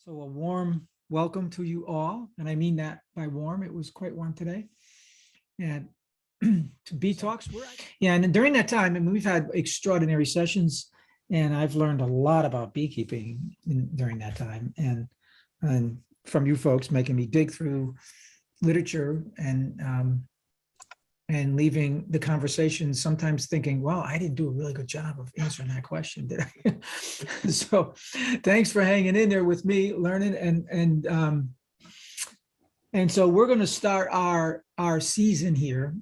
So a warm welcome to you all, and I mean that by warm. It was quite warm today. And to Bee Talks, yeah, and during that time, I mean, we've had extraordinary sessions, and I've learned a lot about beekeeping during that time, and from you folks making me dig through literature and leaving the conversation sometimes thinking, well, I didn't do a really good job of answering that question, did I? So thanks for hanging in there with me, learning. And so we're going to start our season here.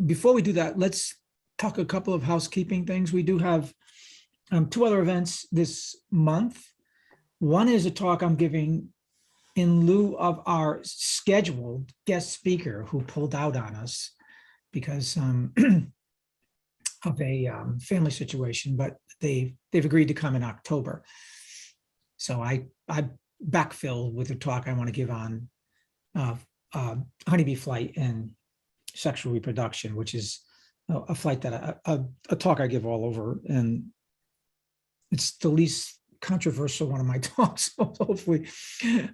Before we do that, let's talk a couple of housekeeping things. We do have two other events this month. One is a talk I'm giving in lieu of our scheduled guest speaker who pulled out on us because of a family situation, but they've agreed to come in October. So I backfill with a talk I want to give on honeybee flight and sexual reproduction, which is a flight that a talk I give all over, and it's the least controversial one of my talks, hopefully,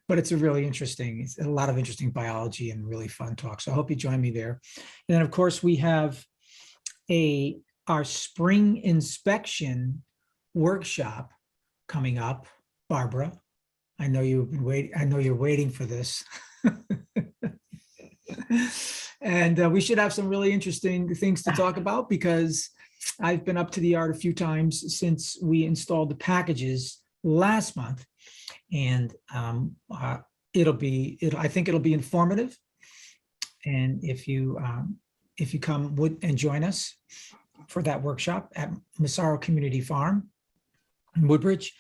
but it's it's a lot of interesting biology and really fun talk. So I hope you join me there. And then of course we have our spring inspection workshop coming up. Barbara, I know you've been waiting. I know you're waiting for this. And we should have some really interesting things to talk about because I've been up to the yard a few times since we installed the packages last month, and I think it'll be informative. And if you come and join us for that workshop at Massaro Community Farm in Woodbridge,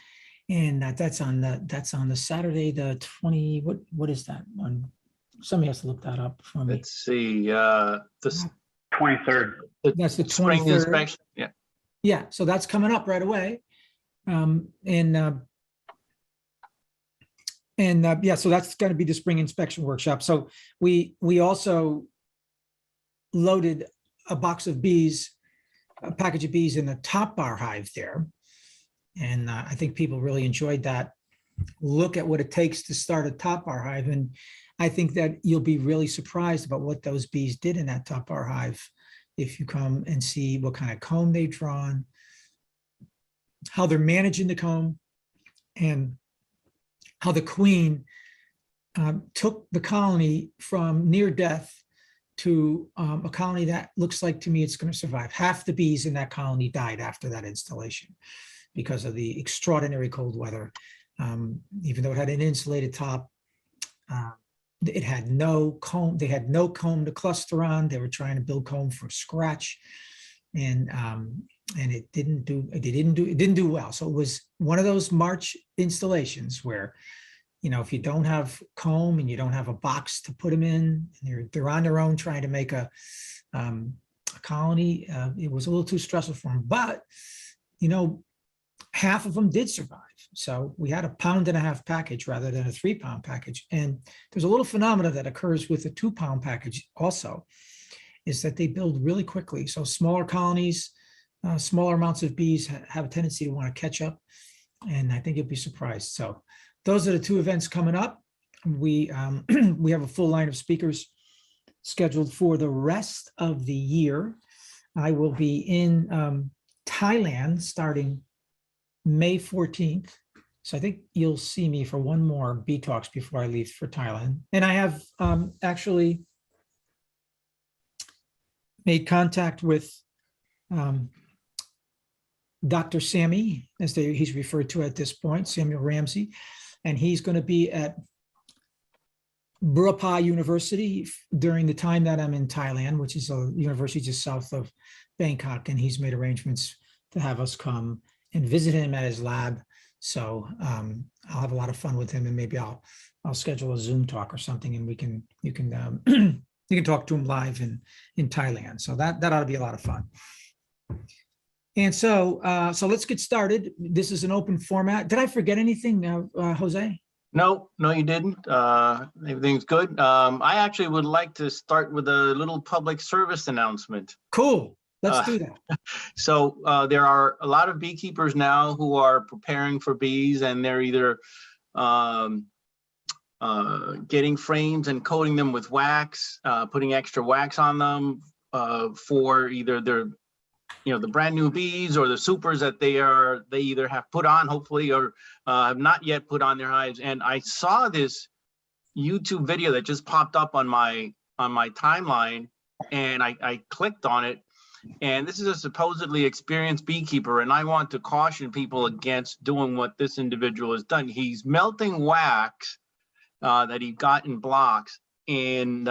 and that's on the Saturday, the 20. What is that one? Somebody has to look that up for me. Let's see. The 23rd. That's the 23rd. Spring inspection. Yeah. Yeah. So that's coming up right away. So that's going to be the spring inspection workshop. So we also loaded a package of bees in the top bar hive there. And I think people really enjoyed that look at what it takes to start a top bar hive. And I think that you'll be really surprised about what those bees did in that top bar hive if you come and see what kind of comb they've drawn, how they're managing the comb, and how the queen took the colony from near death to a colony that looks like to me it's going to survive. Half the bees in that colony died after that installation because of the extraordinary cold weather. Even though it had an insulated top, it had no comb. They had no comb to cluster on. They were trying to build comb from scratch, and it didn't do well. So it was one of those March installations where, if you don't have comb and you don't have a box to put them in, and they're on their own trying to make a colony, it was a little too stressful for them. But half of them did survive. So we had a 1.5 pound package rather than a 3 pound package. And there's a little phenomena that occurs with a 2 pound package also, is that they build really quickly. So smaller colonies, smaller amounts of bees have a tendency to want to catch up. And I think you'll be surprised. So those are the two events coming up. We have a full line of speakers scheduled for the rest of the year. I will be in Thailand starting May 14th. So I think you'll see me for one more Bee Talks before I leave for Thailand. And I have actually made contact with Dr. Sammy, as he's referred to at this point, Samuel Ramsey, and he's going to be at Varroa University during the time that I'm in Thailand, which is a university just south of Bangkok, and he's made arrangements to have us come and visit him at his lab. So I'll have a lot of fun with him, and maybe I'll schedule a Zoom talk or something, and you can talk to him live in Thailand. So that ought to be a lot of fun. And so let's get started. This is an open format. Did I forget anything, Jose? No, you didn't. Everything's good. I actually would like to start with a little public service announcement. Cool. Let's do that. So there are a lot of beekeepers now who are preparing for bees, and they're either getting frames and coating them with wax, putting extra wax on them for either their, the brand new bees or the supers that they either have put on, hopefully, or have not yet put on their hives. And I saw this YouTube video that just popped up on my timeline, and I clicked on it. And this is a supposedly experienced beekeeper, and I want to caution people against doing what this individual has done. He's melting wax that he got in blocks in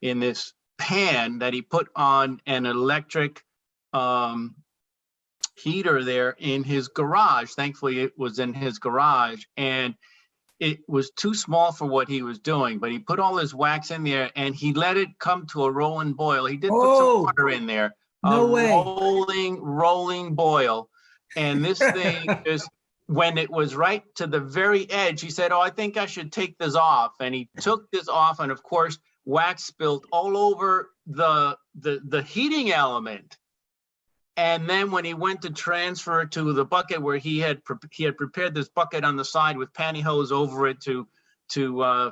this pan that he put on an electric heater there in his garage. Thankfully, it was in his garage, and it was too small for what he was doing, but he put all his wax in there and he let it come to a rolling boil. He did put some water in there. No way. Rolling boil. And this thing just, when it was right to the very edge, he said, "Oh, I think I should take this off." And he took this off, and of course, wax spilled all over the heating element. And then when he went to transfer it to the bucket where he had prepared this bucket on the side with pantyhose over it to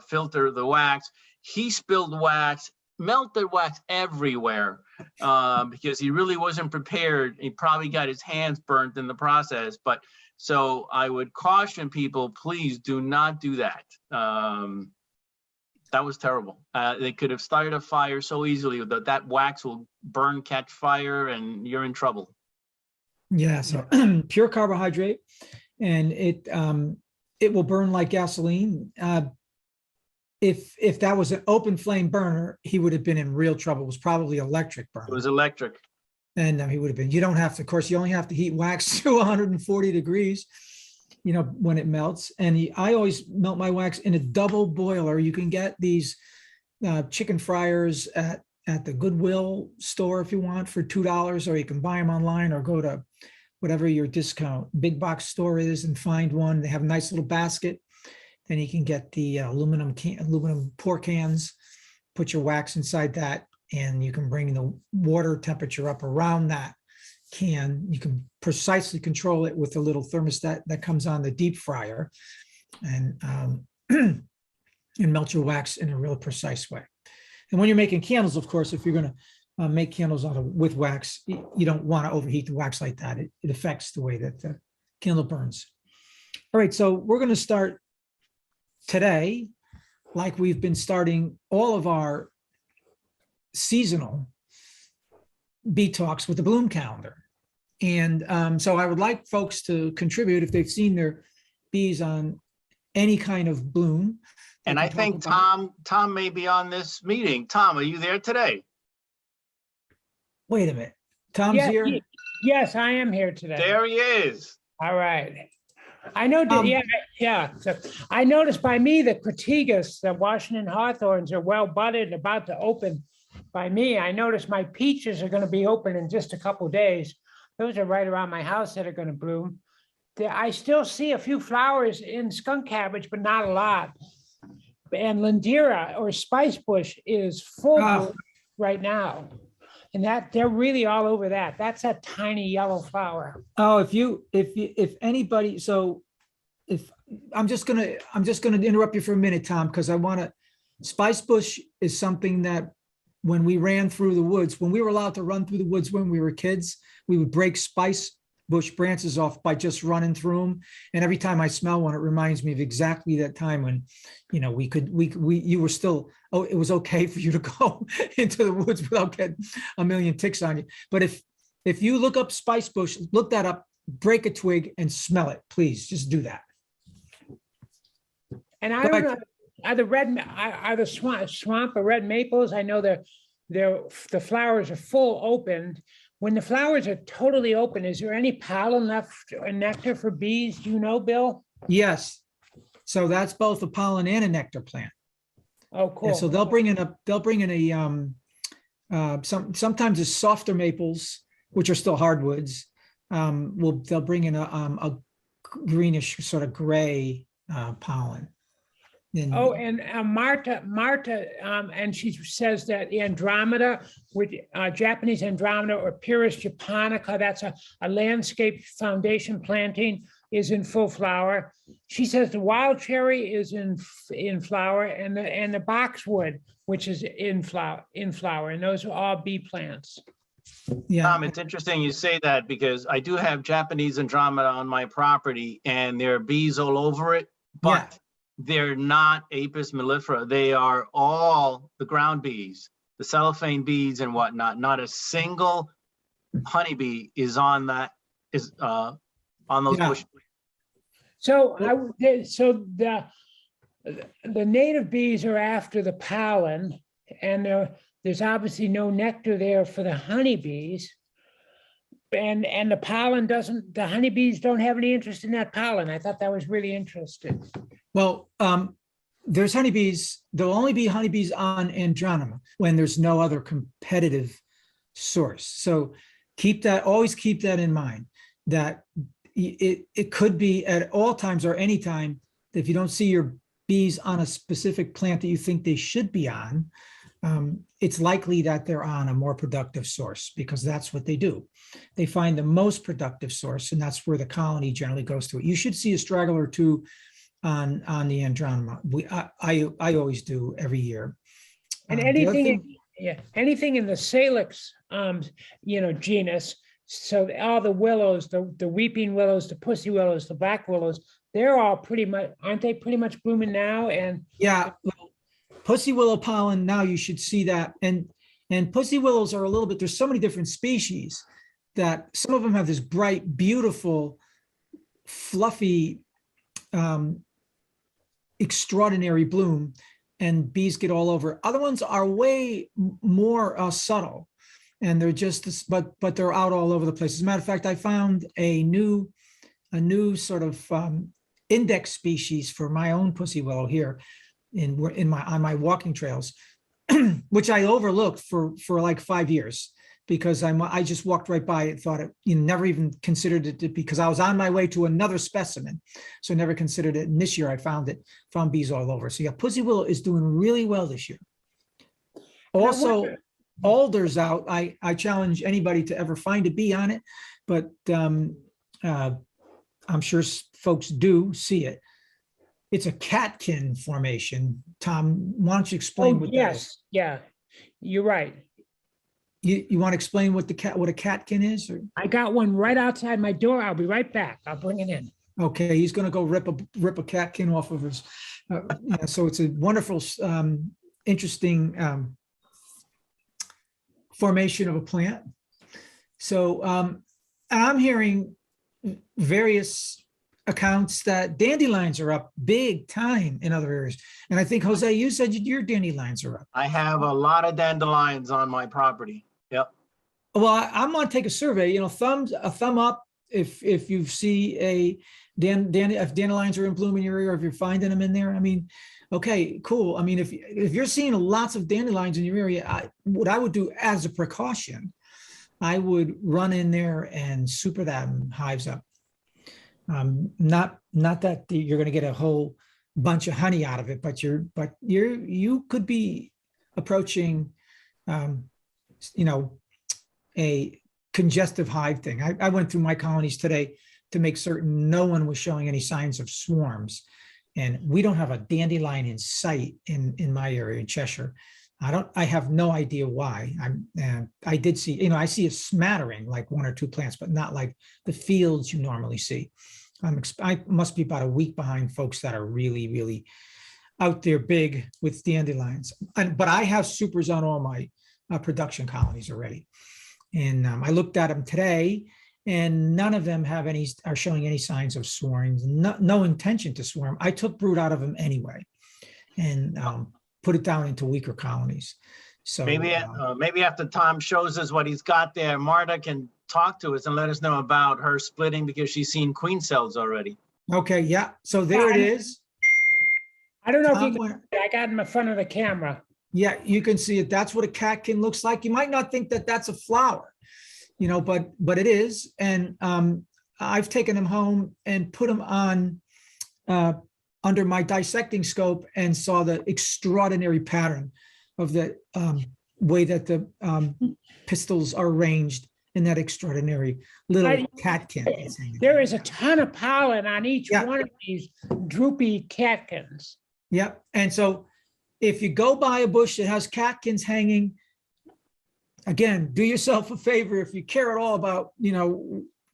filter the wax, he spilled wax, melted wax everywhere, because he really wasn't prepared. He probably got his hands burnt in the process. But so I would caution people, please do not do that. That was terrible. They could have started a fire so easily. That wax will burn, catch fire, and you're in trouble. Yeah, so pure carbohydrate, and it will burn like gasoline. If that was an open flame burner, he would have been in real trouble. It was probably electric burner. It was electric. And he would have been. You don't have to, of course, you only have to heat wax to 140 degrees. When it melts. And I always melt my wax in a double boiler. You can get these chicken fryers at the Goodwill store if you want for $2, or you can buy them online or go to whatever your discount big box store is and find one. They have a nice little basket. Then you can get the aluminum pour cans, put your wax inside that, and you can bring the water temperature up around that can. You can precisely control it with a little thermostat that comes on the deep fryer, and and melt your wax in a real precise way. And when you're making candles, of course, if you're going to make candles with wax, you don't want to overheat the wax like that. It affects the way that the candle burns. All right, so we're going to start today, like we've been starting all of our seasonal bee talks, with the bloom calendar. And so I would like folks to contribute if they've seen their bees on any kind of bloom. And I think Tom may be on this meeting. Tom, are you there today? Wait a minute. Tom's here? Yes, I am here today. There he is. All right. I know that, yeah. So I noticed by me the cratigas, the Washington hawthorns, are well budded and about to open. By me, I noticed my peaches are going to be open in just a couple of days. Those are right around my house that are going to bloom. I still see a few flowers in skunk cabbage, but not a lot. And Lindera or spice bush is full bloom right now. And that they're really all over that. That's a tiny yellow flower. Oh, if anybody, so if I'm just gonna interrupt you for a minute, Tom, because I want to. Spice bush is something that when we ran through the woods, when we were allowed to run through the woods when we were kids, we would break spice bush branches off by just running through them. And every time I smell one, it reminds me of exactly that time when, you were still, it was okay for you to go into the woods without getting a million ticks on you. But if you look up spice bush, look that up, break a twig and smell it, please. Just do that. And I don't know, are the swamp or red maples? I know the flowers are full opened. When the flowers are totally open, is there any pollen left or nectar for bees? Do you know, Bill? Yes. So that's both a pollen and a nectar plant. Oh, cool. And so they'll bring in sometimes it's softer maples, which are still hardwoods. They'll bring in a greenish sort of gray pollen. And Marta, and she says that the andromeda, with Japanese andromeda or Pyrrhus japonica, that's a landscape foundation planting. is in full flower. She says the wild cherry is in flower, and the boxwood, which is in flower, and those are all bee plants. Yeah, Tom, it's interesting you say that because I do have Japanese andromeda on my property and there are bees all over it, but they're not Apis mellifera. They are all the ground bees, the cellophane bees and whatnot. Not a single honeybee is on that, on those Yeah. bush. So the native bees are after the pollen, and there's obviously no nectar there for the honeybees. And the pollen doesn't, the honeybees don't have any interest in that pollen. I thought that was really interesting. well, there's honeybees. There'll only be honeybees on andromeda when there's no other competitive source. So always keep that in mind, that it could be at all times or any time, if you don't see your bees on a specific plant that you think they should be on, it's likely that they're on a more productive source, because that's what they do. They find the most productive source, and that's where the colony generally goes to. You should see a straggler or two on the andromeda. I always do every year. And The other anything in the salix, genus. So all the willows, the weeping willows, the pussy willows, the black willows, they're all pretty much, aren't they pretty much blooming now? And yeah, well, pussy willow pollen, now you should see that. And pussy willows are a little bit, there's so many different species that some of them have this bright, beautiful, fluffy, extraordinary bloom, and bees get all over. Other ones are way more subtle, and they're just, but they're out all over the place. As a matter of fact, I found a new sort of index species for my own pussy willow here on my walking trails, which I overlooked for like 5 years, because I just walked right by it, thought it, never even considered it, because I was on my way to another specimen, so never considered it. And this year I found bees all over. So yeah, pussy willow is doing really well this year. Also, alder's out. I challenge anybody to ever find a bee on it, but I'm sure folks do see it. It's a catkin formation. Tom, why don't you explain what that is? Yeah, you're right. You want to explain what a catkin is? Or? I got one right outside my door. I'll be right back. I'll bring it in. Okay, he's going to go rip a catkin off of his. So it's a wonderful, interesting formation of a plant. So I'm hearing various accounts that dandelions are up big time in other areas. And I think, Jose, you said your dandelions are up. I have a lot of dandelions on my property. Yep. Well, I'm going to take a survey, a thumb up if you see if dandelions are in bloom in your area, or if you're finding them in there. I mean, okay, cool. I mean, if you're seeing lots of dandelions in your area, what I would do as a precaution, I would run in there and super them hives up. Not that you're going to get a whole bunch of honey out of it, but you could be approaching, a congestive hive thing. I went through my colonies today to make certain no one was showing any signs of swarms, and we don't have a dandelion in sight in my area in Cheshire. I have no idea why. I did see, I see a smattering, like 1 or 2 plants, but not like the fields you normally see. I must be about a week behind folks that are really, really out there big with dandelions. But I have supers on all my production colonies already. And I looked at them today, and none of them are showing any signs of swarming, no intention to swarm. I took brood out of them anyway, and put it down into weaker colonies. So maybe after Tom shows us what he's got there, Marta can talk to us and let us know about her splitting, because she's seen queen cells already. Okay, yeah. So there it is. I don't know if you can, I got in front of the camera. Yeah, you can see it. That's what a catkin looks like. You might not think that that's a flower, but it is. And I've taken them home and put them on under my dissecting scope, and saw the extraordinary pattern of the way that the pistils are arranged in that extraordinary little Right. catkin. that's hanging There there. is a ton of pollen on each Yeah. one of these droopy catkins. Yep. And so if you go by a bush that has catkins hanging, again, do yourself a favor if you care at all about,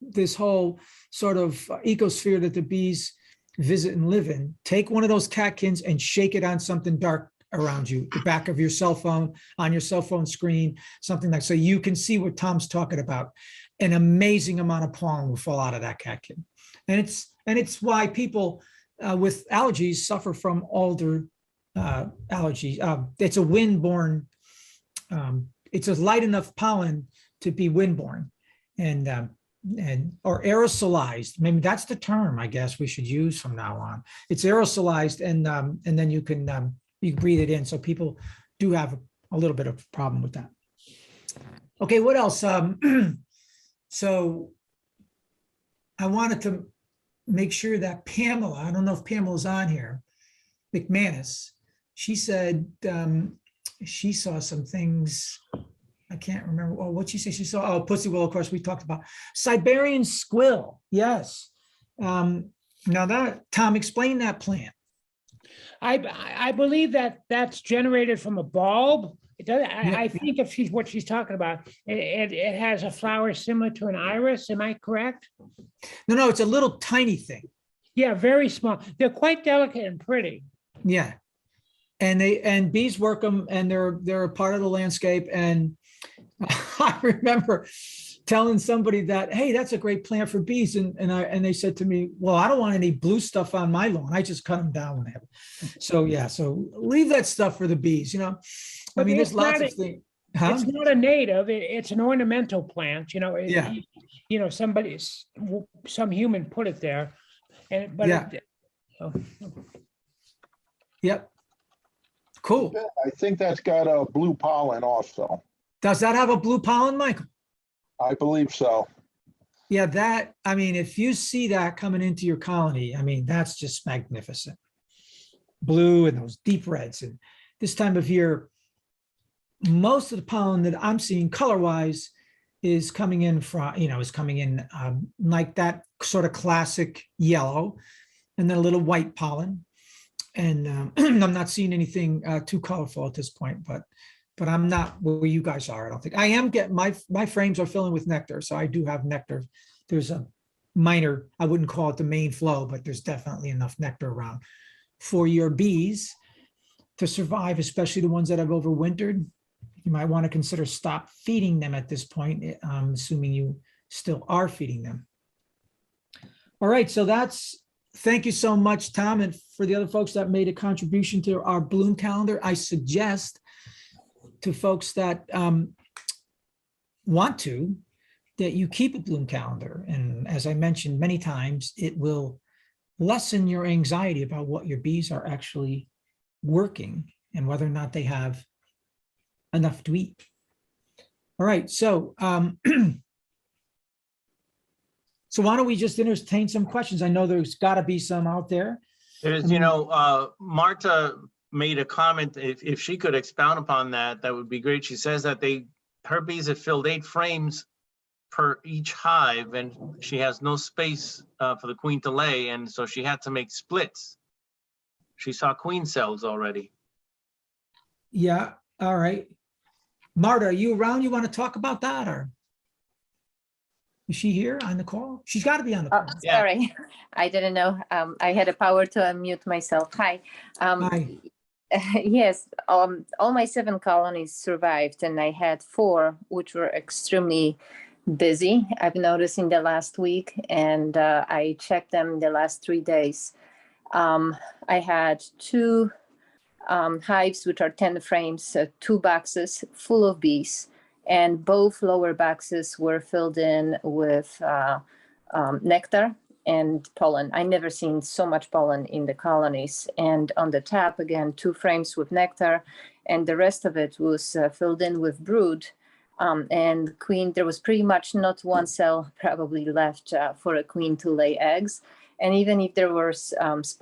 this whole sort of ecosphere that the bees visit and live in, take one of those catkins and shake it on something dark around you, the back of your cell phone, on your cell phone screen, something like, so you can see what Tom's talking about. An amazing amount of pollen will fall out of that catkin. And it's why people with allergies suffer from alder allergies. It's a wind-borne, it's a light enough pollen to be wind-borne and or aerosolized. Maybe that's the term I guess we should use from now on. It's aerosolized, and then you can breathe it in. So people do have a little bit of a problem with that. Okay, what else? So I wanted to make sure that Pamela, I don't know if Pamela's on here, McManus, she said she saw some things. I can't remember. Oh, what'd she say? She saw, pussy willow, of course, we talked about. Siberian squill, yes. Now that, Tom, explain that plant. I believe that that's generated from a bulb. It does. Yeah. I think if she's what she's talking about, it has a flower similar to an iris. Am I correct? No, it's a little tiny thing. Yeah, very small. They're quite delicate and pretty. Yeah. And bees work them, and they're a part of the landscape. And I remember telling somebody that, hey, that's a great plant for bees. And they said to me, well, I don't want any blue stuff on my lawn. I just cut them down when I have it. So yeah, so leave that stuff for the bees, I But mean, there's it's lots not of things. Huh? It's not a native. It's an ornamental plant. Yeah. Some human put it there, Yeah. Yep. Cool. I think that's got a blue pollen also. Does that have a blue pollen, Michael? I believe so. Yeah, if you see that coming into your colony, that's just magnificent. Blue and those deep reds. And this time of year, most of the pollen that I'm seeing color-wise is coming in from, like that sort of classic yellow, and then a little white pollen. And I'm not seeing anything too colorful at this point, but I'm not where you guys are. I don't think I am getting my frames are filling with nectar. So I do have nectar. There's a minor, I wouldn't call it the main flow, but there's definitely enough nectar around for your bees to survive, especially the ones that have overwintered. You might want to consider stop feeding them at this point, assuming you still are feeding them. All right, so thank you so much, Tom. And for the other folks that made a contribution to our bloom calendar, I suggest to folks that want to, that you keep a bloom calendar. And as I mentioned many times, it will lessen your anxiety about what your bees are actually working and whether or not they have enough to eat. All right, so so why don't we just entertain some questions? I know there's got to be some out there. There's, Marta made a comment, if she could expound upon that, that would be great. She says that her bees have filled 8 frames per each hive, and she has no space for the queen to lay, and so she had to make splits. She saw queen cells already. Yeah, all right. Marta, are you around? You want to talk about that, or is she here on the call? She's got to be on the call. Yeah. Sorry, I didn't know. I had a power to unmute myself. Hi. Hi. Yes, all my 7 colonies survived, and I had 4 which were extremely busy, I've noticed in the last week, and I checked them the last 3 days. I had 2 hives, which are 10 frames, 2 boxes full of bees, and both lower boxes were filled in with nectar and pollen. I never seen so much pollen in the colonies. And on the top, again, 2 frames with nectar, and the rest of it was filled in with brood. And queen, there was pretty much not one cell probably left for a queen to lay eggs. And even if there were cells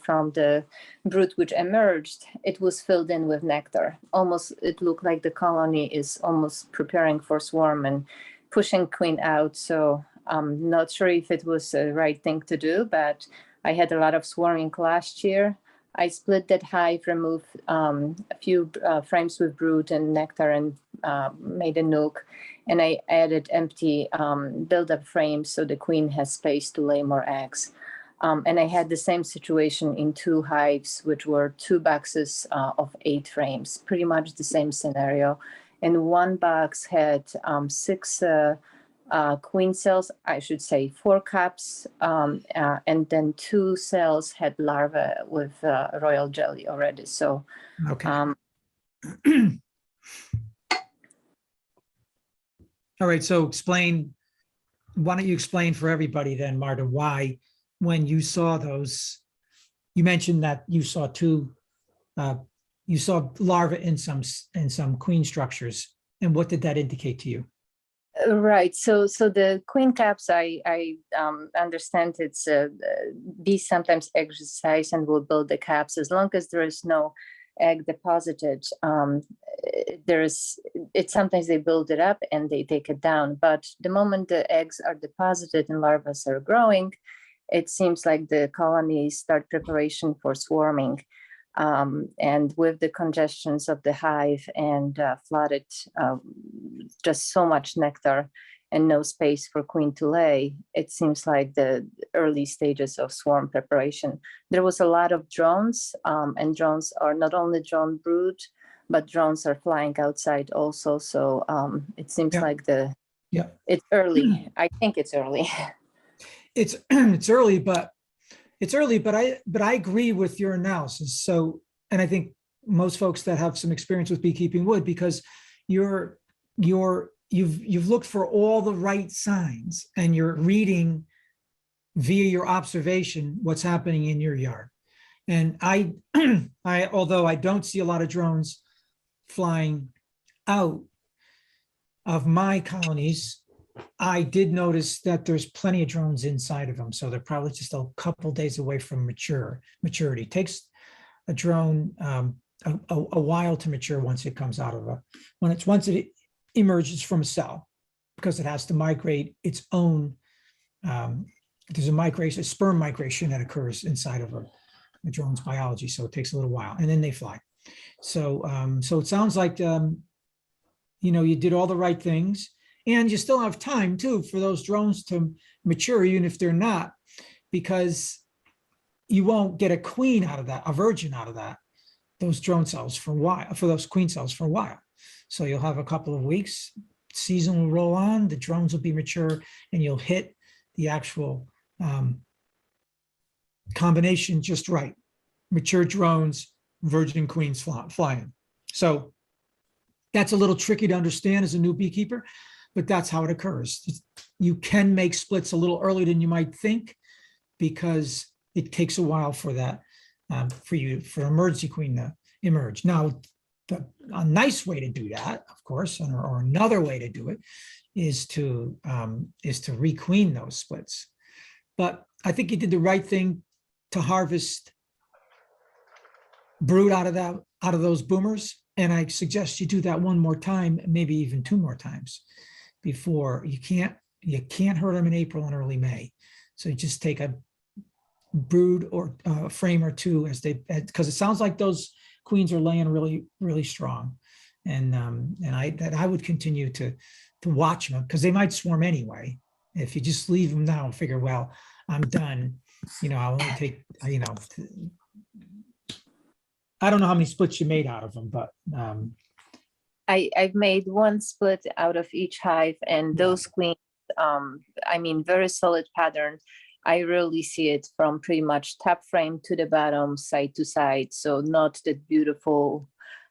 from the brood which emerged, it was filled in with nectar. Almost, it looked like the colony is almost preparing for swarm and pushing queen out. So I'm not sure if it was the right thing to do, but I had a lot of swarming last year. I split that hive, removed a few frames with brood and nectar, and made a nook. And I added empty build-up frames so the queen has space to lay more eggs. And I had the same situation in 2 hives, which were 2 boxes of 8 frames, pretty much the same scenario. And 1 box had 6 queen cells, I should say 4 cups, and then 2 cells had larvae with royal jelly already. So, Okay. All right, so why don't you explain for everybody then, Marta, why when you saw those, you mentioned that you saw you saw larvae in some queen structures, and what did that indicate to you? right. So the queen caps, I understand it's bees sometimes exercise and will build the caps as long as there is no egg deposited. Sometimes they build it up and they take it down, but the moment the eggs are deposited and larvae are growing, it seems like the colonies start preparation for swarming. And with the congestions of the hive and flooded, just so much nectar and no space for queen to lay, it seems like the early stages of swarm preparation. There was a lot of drones, and drones are not only drone brood, but drones are flying outside also. So it seems like it's early. I think it's early. It's early, but I agree with your analysis. So, and I think most folks that have some experience with beekeeping would, because you've looked for all the right signs and you're reading via your observation what's happening in your yard. And I although I don't see a lot of drones flying out of my colonies, I did notice that there's plenty of drones inside of them. So they're probably just a couple days away from maturity. It takes a drone a while to mature once it comes out of once it emerges from a cell, because it has to migrate its own. There's a sperm migration that occurs inside of a drone's biology. So it takes a little while and then they fly. So it sounds like, you did all the right things. And you still have time too for those drones to mature, even if they're not, because you won't get a queen out of that, a virgin out of that, those drone cells for those queen cells for a while. So you'll have a couple of weeks, season will roll on, the drones will be mature, and you'll hit the actual combination just right. Mature drones, virgin queens flying. So that's a little tricky to understand as a new beekeeper, but that's how it occurs. You can make splits a little earlier than you might think, because it takes a while for that, for emergency queen to emerge. Now, a nice way to do that, of course, or another way to do it is to requeen those splits. But I think you did the right thing to harvest brood out of those boomers. And I suggest you do that one more time, maybe even 2 more times before. You can't hurt them in April and early May. So you just take a brood or a frame or 2 because it sounds like those queens are laying really, really strong. And I would continue to watch them, because they might swarm anyway. If you just leave them now and figure, well, I'm done, I'll only take, I don't know how many splits you made out of them, but I've made 1 split out of each hive, and those queens, very solid pattern. I really see it from pretty much top frame to the bottom, side to side. So not that beautiful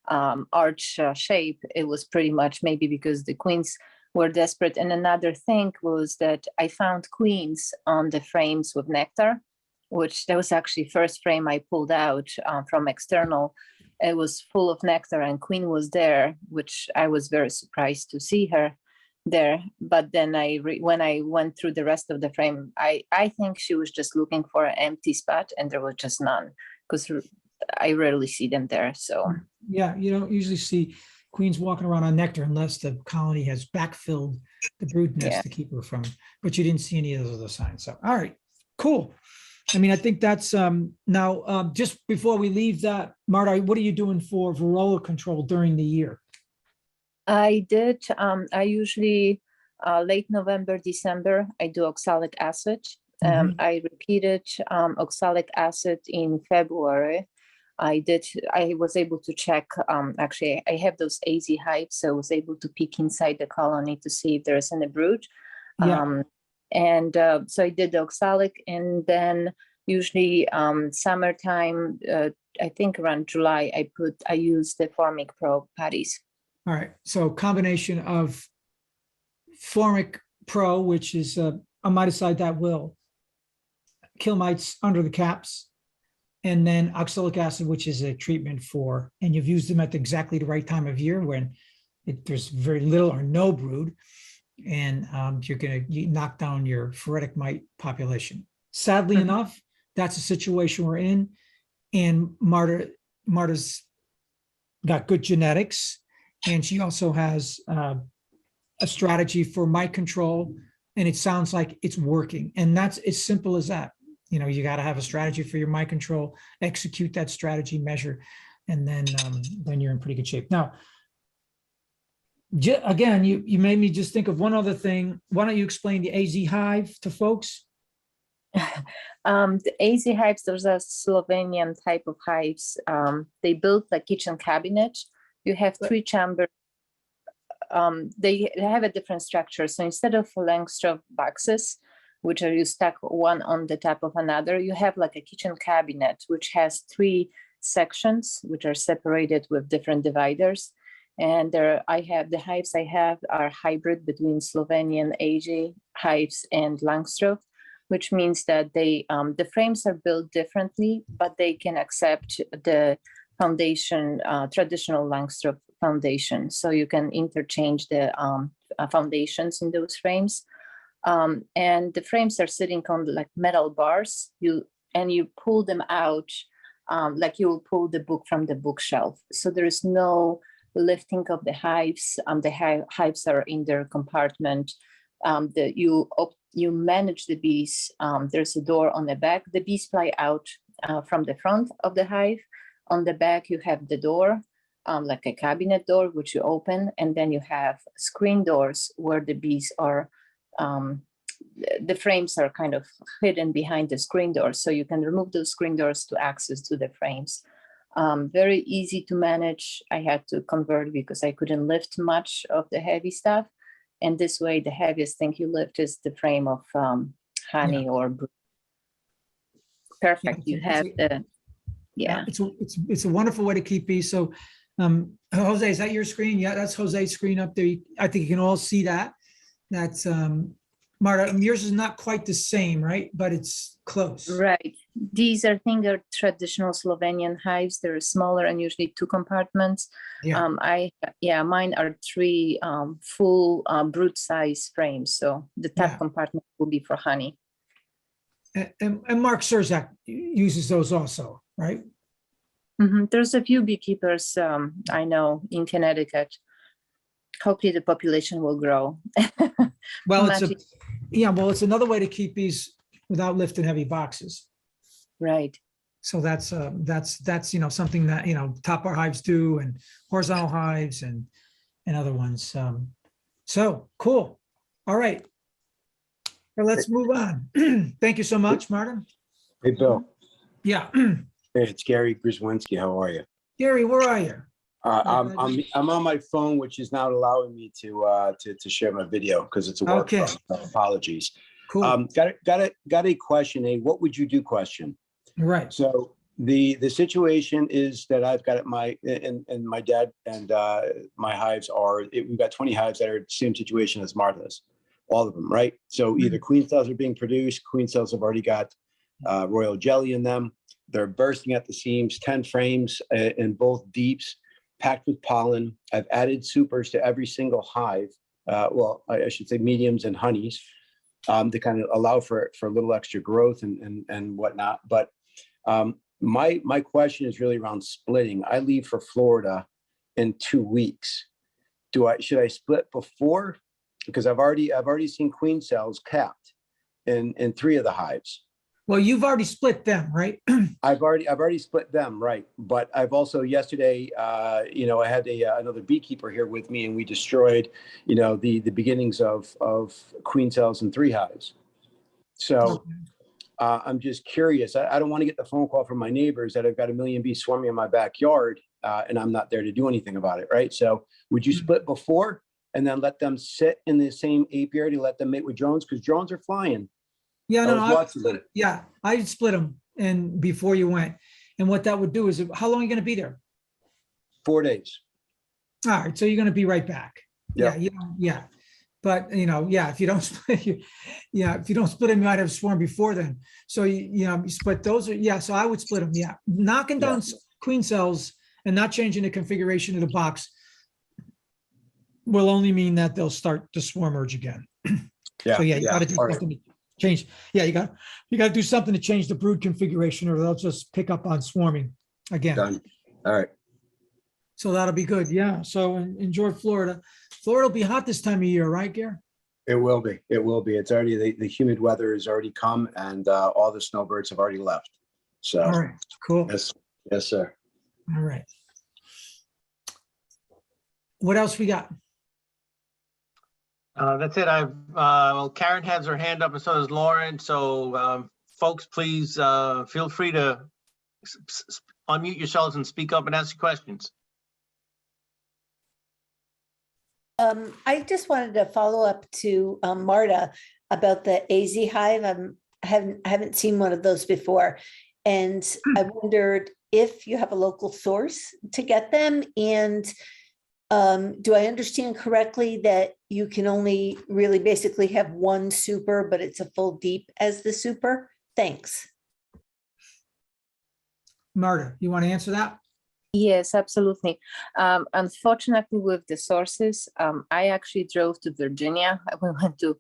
arch shape. It was pretty much maybe because the queens were desperate. And another thing was that I found queens on the frames with nectar, which that was actually first frame I pulled out from external. it was full of nectar, and queen was there, which I was very surprised to see her there. But then when I went through the rest of the frame, I think she was just looking for an empty spot, and there was just none, because I rarely see them there. So Yeah, you don't usually see queens walking around on nectar unless the colony has backfilled the brood nest Yeah. to keep her from, but you didn't see any of those other signs. So, all right, cool. I mean, I think that's now just before we leave that, Marta, what are you doing for Varroa control during the year? I did. I usually late November, December, I do oxalic acid. Mhm. I repeated oxalic acid in February. I was able to check, actually, I have those AZ hives, so I was able to peek inside the colony to see if there's any brood. Yeah. So I did the oxalic, and then usually summertime, I think around July, I use the Formic Pro patties. All right, so combination of Formic Pro, which is a miticide that will kill mites under the caps, and then oxalic acid, which is a treatment for, and you've used them at exactly the right time of year when there's very little or no brood, and you're going to knock down your phoretic mite population. Sadly enough, that's a situation we're in, and Marta's got good genetics, and she also has a strategy for mite control, and it sounds like it's working, and that's as simple as that. You know, you got to have a strategy for your mite control, execute that strategy, measure, and then you're in pretty good shape. Now, again, you made me just think of one other thing. Why don't you explain the AZ hive to folks? The AZ hives, those are Slovenian type of hives. They built a kitchen cabinet. You have 3 chambers. They have a different structure. So instead of Langstroth boxes, which are you stack one on the top of another, you have like a kitchen cabinet, which has 3 sections, which are separated with different dividers. And the hives I have are hybrid between Slovenian AZ hives and Langstroth, which means that the frames are built differently, but they can accept the foundation, traditional Langstroth foundation. So you can interchange the foundations in those frames. And the frames are sitting on like metal bars. You pull them out like you will pull the book from the bookshelf. So there is no lifting of the hives. The hives are in their compartment. You manage the bees. There's a door on the back. The bees fly out from the front of the hive. On the back, you have the door, like a cabinet door, which you open, and then you have screen doors where the bees are. The frames are kind of hidden behind the screen doors, so you can remove those screen doors to access to the frames. Very easy to manage. I had to convert because I couldn't lift much of the heavy stuff. And this way, the heaviest thing you lift is the frame of honey or brood. Perfect. You have the, It's a wonderful way to keep bees. So, Jose, is that your screen? Yeah, that's Jose's screen up there. I think you can all see that. That's Marta. Yours is not quite the same, right? But it's close. Right. These are traditional Slovenian hives. They're smaller and usually 2 compartments. Yeah. Mine are 3 full brood size frames. So the top compartment will be for honey. And Mark Surzak uses those also, right? Mm-hmm. There's a few beekeepers I know in Connecticut. Hopefully the population will grow. Well, it's another way to keep bees without lifting heavy boxes. Right. So that's something that top bar hives do, and horizontal hives and other ones. So cool. All right. Well, let's move on. Thank you so much, Marta. Hey, Bill. Yeah. Hey, it's Gary Grzwinski. How are you? Gary, where are you? I'm on my phone, which is not allowing me to share my video because it's a work phone. So apologies. Cool. Got a question. What would you do question? Right. So the situation is that I've got my dad and my hives we've got 20 hives that are the same situation as Martha's, all of them, right? So either queen cells are being produced, queen cells have already got royal jelly in them. They're bursting at the seams, 10 frames in both deeps, packed with pollen. I've added supers to every single hive. Well, I should say mediums and honeys, to kind of allow for a little extra growth and whatnot. But my question is really around splitting. I leave for Florida in 2 weeks. Should I split before? Because I've already seen queen cells capped in 3 of the hives. Well, you've already split them, right? I've already split them, right? But I've also yesterday, I had another beekeeper here with me, and we destroyed, the beginnings of queen cells in 3 hives. So I'm just curious. I don't want to get the phone call from my neighbors that I've got 1 million bees swarming in my backyard, and I'm not there to do anything about it, right? So would you split before and then let them sit in the same apiary to let them mate with drones? Because drones are flying. Yeah, no, I was watching them. yeah, I split them and before you went. And what that would do is, how long are you going to be there? 4 days. All right, so you're going to be right back. Yeah. Yeah. But if you don't split, if you don't split them, you might have swarm before then. So you split those. So I would split them. Yeah, knocking down queen cells and not changing the configuration of the box will only mean that they'll start to swarm urge again. Yeah. So you got to do something to change. Yeah, you got to do something to change the brood configuration, or they'll just pick up on swarming again. Done. All right. So that'll be good. Yeah. So enjoy Florida. Florida will be hot this time of year, right, Gare? It will be. It will be. It's already the humid weather has already come, and all the snowbirds have already left. So All right. Cool. yes, sir. All right. What else we got? That's it. Karen has her hand up, and so does Lauren. So folks, please feel free to unmute yourselves and speak up and ask your questions. I just wanted to follow up to Marta about the AZ hive. I haven't seen one of those before. And I wondered if you have a local source to get them. And do I understand correctly that you can only really basically have one super, but it's a full deep as the super? Thanks. Marta, you want to answer that? Yes, absolutely. Unfortunately, with the sources, I actually drove to Virginia. We went to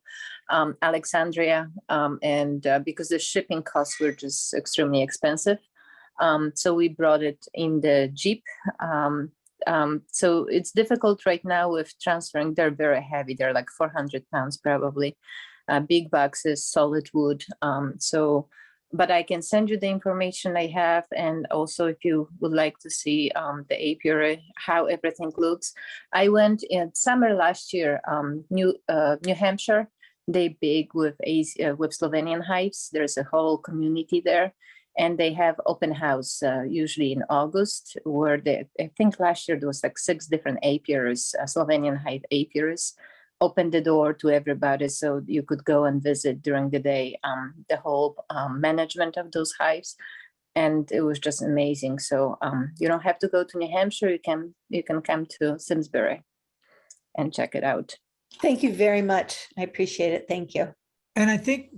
Alexandria, and because the shipping costs were just extremely expensive. So we brought it in the Jeep. So it's difficult right now with transferring. They're very heavy. They're like 400 pounds probably. Big boxes, solid wood. But I can send you the information I have, and also if you would like to see the apiary, how everything looks. I went in summer last year, New Hampshire. They big with Slovenian hives. There's a whole community there, and they have open house usually in August, where I think last year there was like 6 different apiaries, Slovenian hive apiaries. Opened the door to everybody so you could go and visit during the day, the whole management of those hives. And it was just amazing. So you don't have to go to New Hampshire. You can come to Simsbury and check it out. Thank you very much. I appreciate it. Thank you. And I think,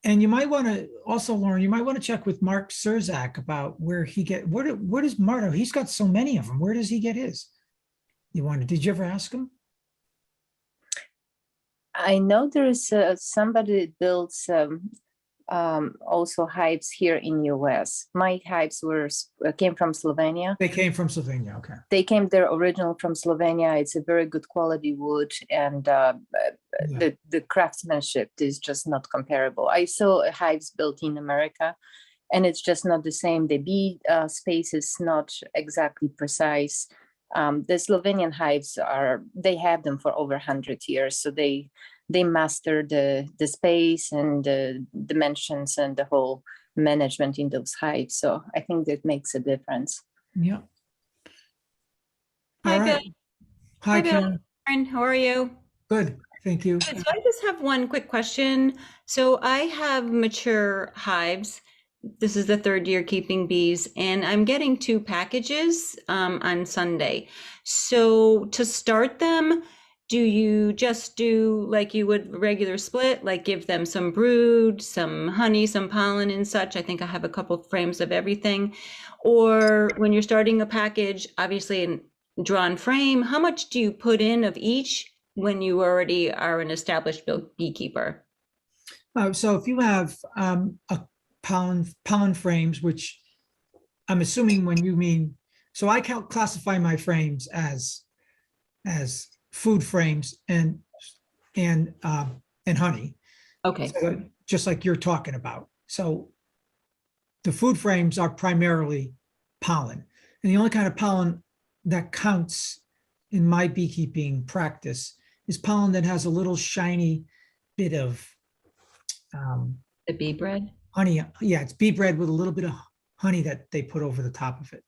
and you might want to also, Lauren, you might want to check with Mark Surzak about where he where does Marta, he's got so many of them. Where does he get his? Did you ever ask him? I know there is somebody that builds also hives here in US. My hives came from Slovenia. They came from Slovenia, okay. They came there original from Slovenia. It's a very good quality wood, and the craftsmanship is just not comparable. I saw hives built in America, and it's just not the same. The bee space is not exactly precise. The Slovenian hives they have them for over 100 years. So they master the space and the dimensions and the whole management in those hives. So I think that makes a difference. Yeah. Hi, All Bill. right. Hi, Karen. Karen, how are you? Good, thank you. Good. So I just have one quick question. So I have mature hives. This is the 3rd year keeping bees, and I'm getting 2 packages on Sunday. So to start them, do you just do like you would regular split, like give them some brood, some honey, some pollen and such? I think I have a couple frames of everything. Or when you're starting a package, obviously in drawn frame, how much do you put in of each when you already are an established beekeeper? So if you have a pollen frames, which I'm assuming when you mean, so I classify my frames as food frames and honey. Okay. So just like you're talking about. So the food frames are primarily pollen. And the only kind of pollen that counts in my beekeeping practice is pollen that has a little shiny bit of The bee bread? honey. Yeah, it's bee bread with a little bit of honey that they put over the top of it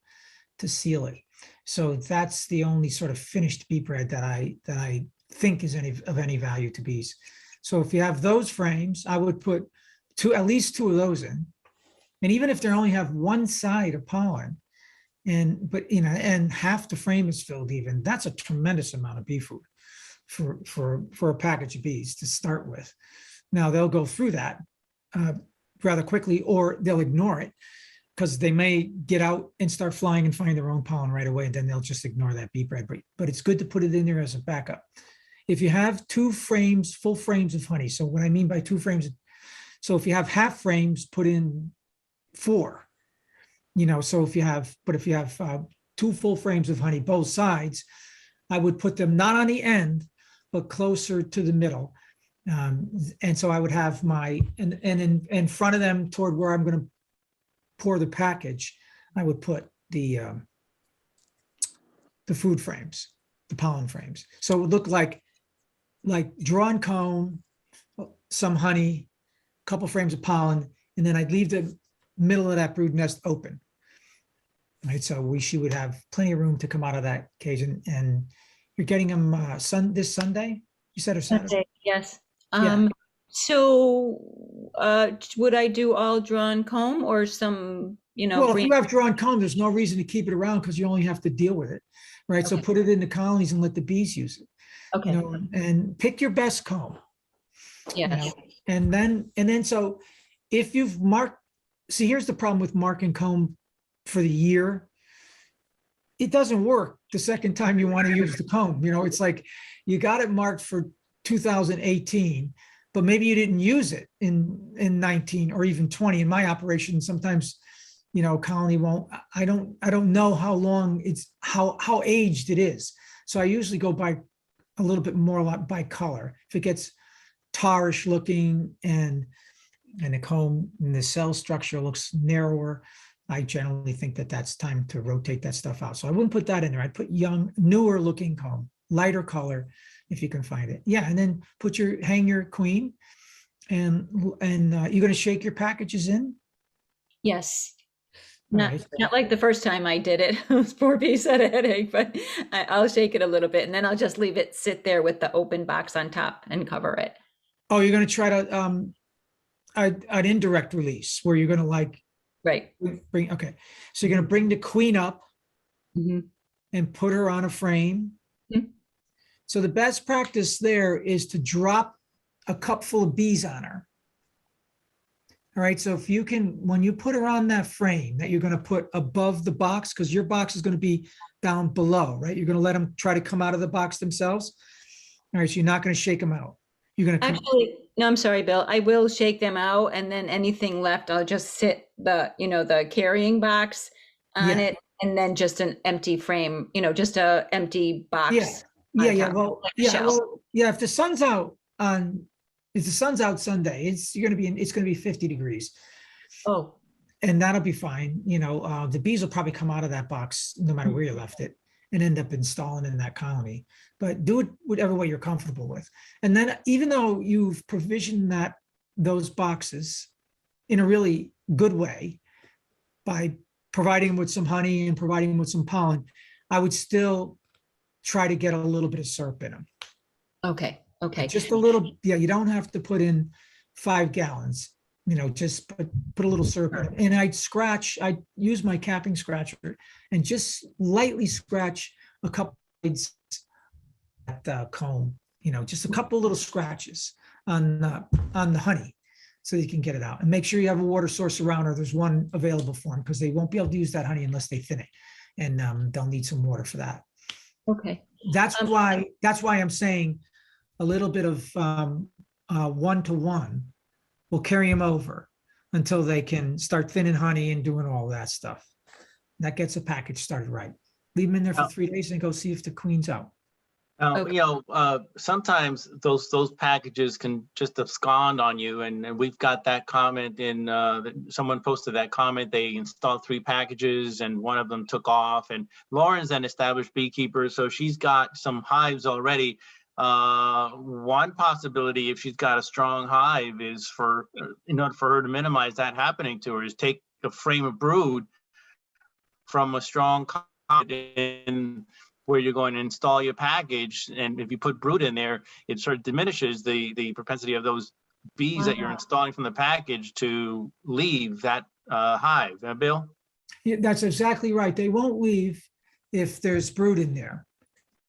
to seal it. So that's the only sort of finished bee bread that I think is of any value to bees. So if you have those frames, I would put at least two of those in. And even if they only have one side of pollen, and half the frame is filled, even that's a tremendous amount of bee food for a package of bees to start with. Now they'll go through that rather quickly, or they'll ignore it because they may get out and start flying and find their own pollen right away, and then they'll just ignore that bee bread. But it's good to put it in there as a backup. If you have two frames, full frames of honey, so what I mean by two frames, so if you have half frames, put in 4. So if you have two full frames of honey, both sides, I would put them not on the end, but closer to the middle. And so I would have and in front of them toward where I'm going to pour the package, I would put the food frames, the pollen frames. So it would look like drawn comb, some honey, a couple frames of pollen, and then I'd leave the middle of that brood nest open. Right, so she would have plenty of room to come out of that cage, and you're getting them this Sunday, you said, or Saturday? Sunday, yes. Yeah. So would I do all drawn comb or some, Well, if you have drawn comb, there's no reason to keep it around because you only have to deal with it, right? So Okay. put it in the colonies and let the bees use it. Okay. And pick your best comb. Yes. And then so if you've marked, see, here's the problem with marking comb for the year. It doesn't work the second time you want to use the comb. It's like you got it marked for 2018, but maybe you didn't use it in 19 or even 20. In my operation, sometimes, colony won't, I don't know how long how aged it is. So I usually go by a little bit more by color. If it gets tarish looking and the comb and the cell structure looks narrower, I generally think that that's time to rotate that stuff out. So I wouldn't put that in there. I'd put young, newer looking comb, lighter color, if you can find it. Yeah, and then hang your queen, and you're going to shake your packages in. Yes. All Not, right. not like the first time I did it. Those poor bees had a headache, but I'll shake it a little bit and then I'll just leave it sit there with the open box on top and cover it. Oh, you're going to try to an indirect release where you're going to Right. bring. Okay, so you're going to bring the queen up Mhm. and put her on a frame. Mhm. So the best practice there is to drop a cup full of bees on her. All right, so if you can, when you put her on that frame that you're going to put above the box, because your box is going to be down below, right? You're going to let them try to come out of the box themselves. All right, so you're not going to shake them out. You're going to Actually, no, I'm sorry, Bill. I will shake them out and then anything left, I'll just sit the carrying box on Yeah. it and then just an empty frame, just a empty box. Yeah. Yeah. top, Well, like a yeah. shell. Well, yeah. If the sun's out Sunday, it's going to be 50 degrees. Oh, And that'll be fine. The bees will probably come out of that box no matter where you left it and end up installing in that colony. But do it whatever way you're comfortable with. And then even though you've provisioned those boxes in a really good way by providing them with some honey and providing them with some pollen, I would still try to get a little bit of syrup in them. okay. Okay. Just a little. Yeah, you don't have to put in 5 gallons. Just put a little syrup in it. And I'd use my capping scratcher and just lightly scratch a couple comb, just a couple little scratches on the honey so you can get it out. And make sure you have a water source around, or there's one available for them, because they won't be able to use that honey unless they thin it. And they'll need some water for that. Okay. That's why I'm saying a little bit of 1-to-1 will carry them over until they can start thinning honey and doing all that stuff. That gets a package started right. Leave them in there for 3 days and go see if the queen's out. Okay. Sometimes those packages can just abscond on you, and we've got that comment in, someone posted that comment. They installed 3 packages and one of them took off, and Lauren's an established beekeeper, so she's got some hives already. One possibility, if she's got a strong hive, is in order for her to minimize that happening to her, is take a frame of brood from a strong in where you're going to install your package, and if you put brood in there, it sort of diminishes the propensity of those bees that you're installing from the package to leave that hive. Bill? Yeah, that's exactly right. They won't leave if there's brood in there.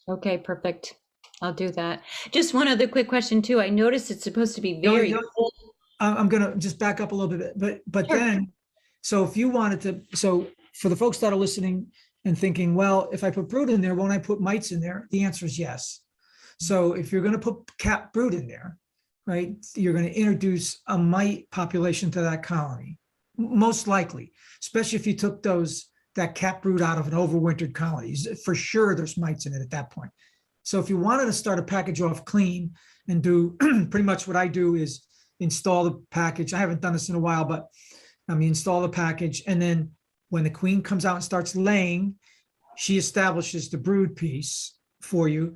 Okay, perfect. I'll do that. Just one other quick question too. I noticed it's supposed to be very cold. I'm gonna just back up a little bit, but Sure. then, so if you wanted to, so for the folks that are listening and thinking, well, if I put brood in there, won't I put mites in there? The answer is yes. So if you're going to put capped brood in there, right, you're going to introduce a mite population to that colony, most likely, especially if you took that capped brood out of an overwintered colony. For sure, there's mites in it at that point. So if you wanted to start a package off clean and do pretty much what I do is install the package. I haven't done this in a while, but install the package, and then when the queen comes out and starts laying, she establishes the brood piece for you.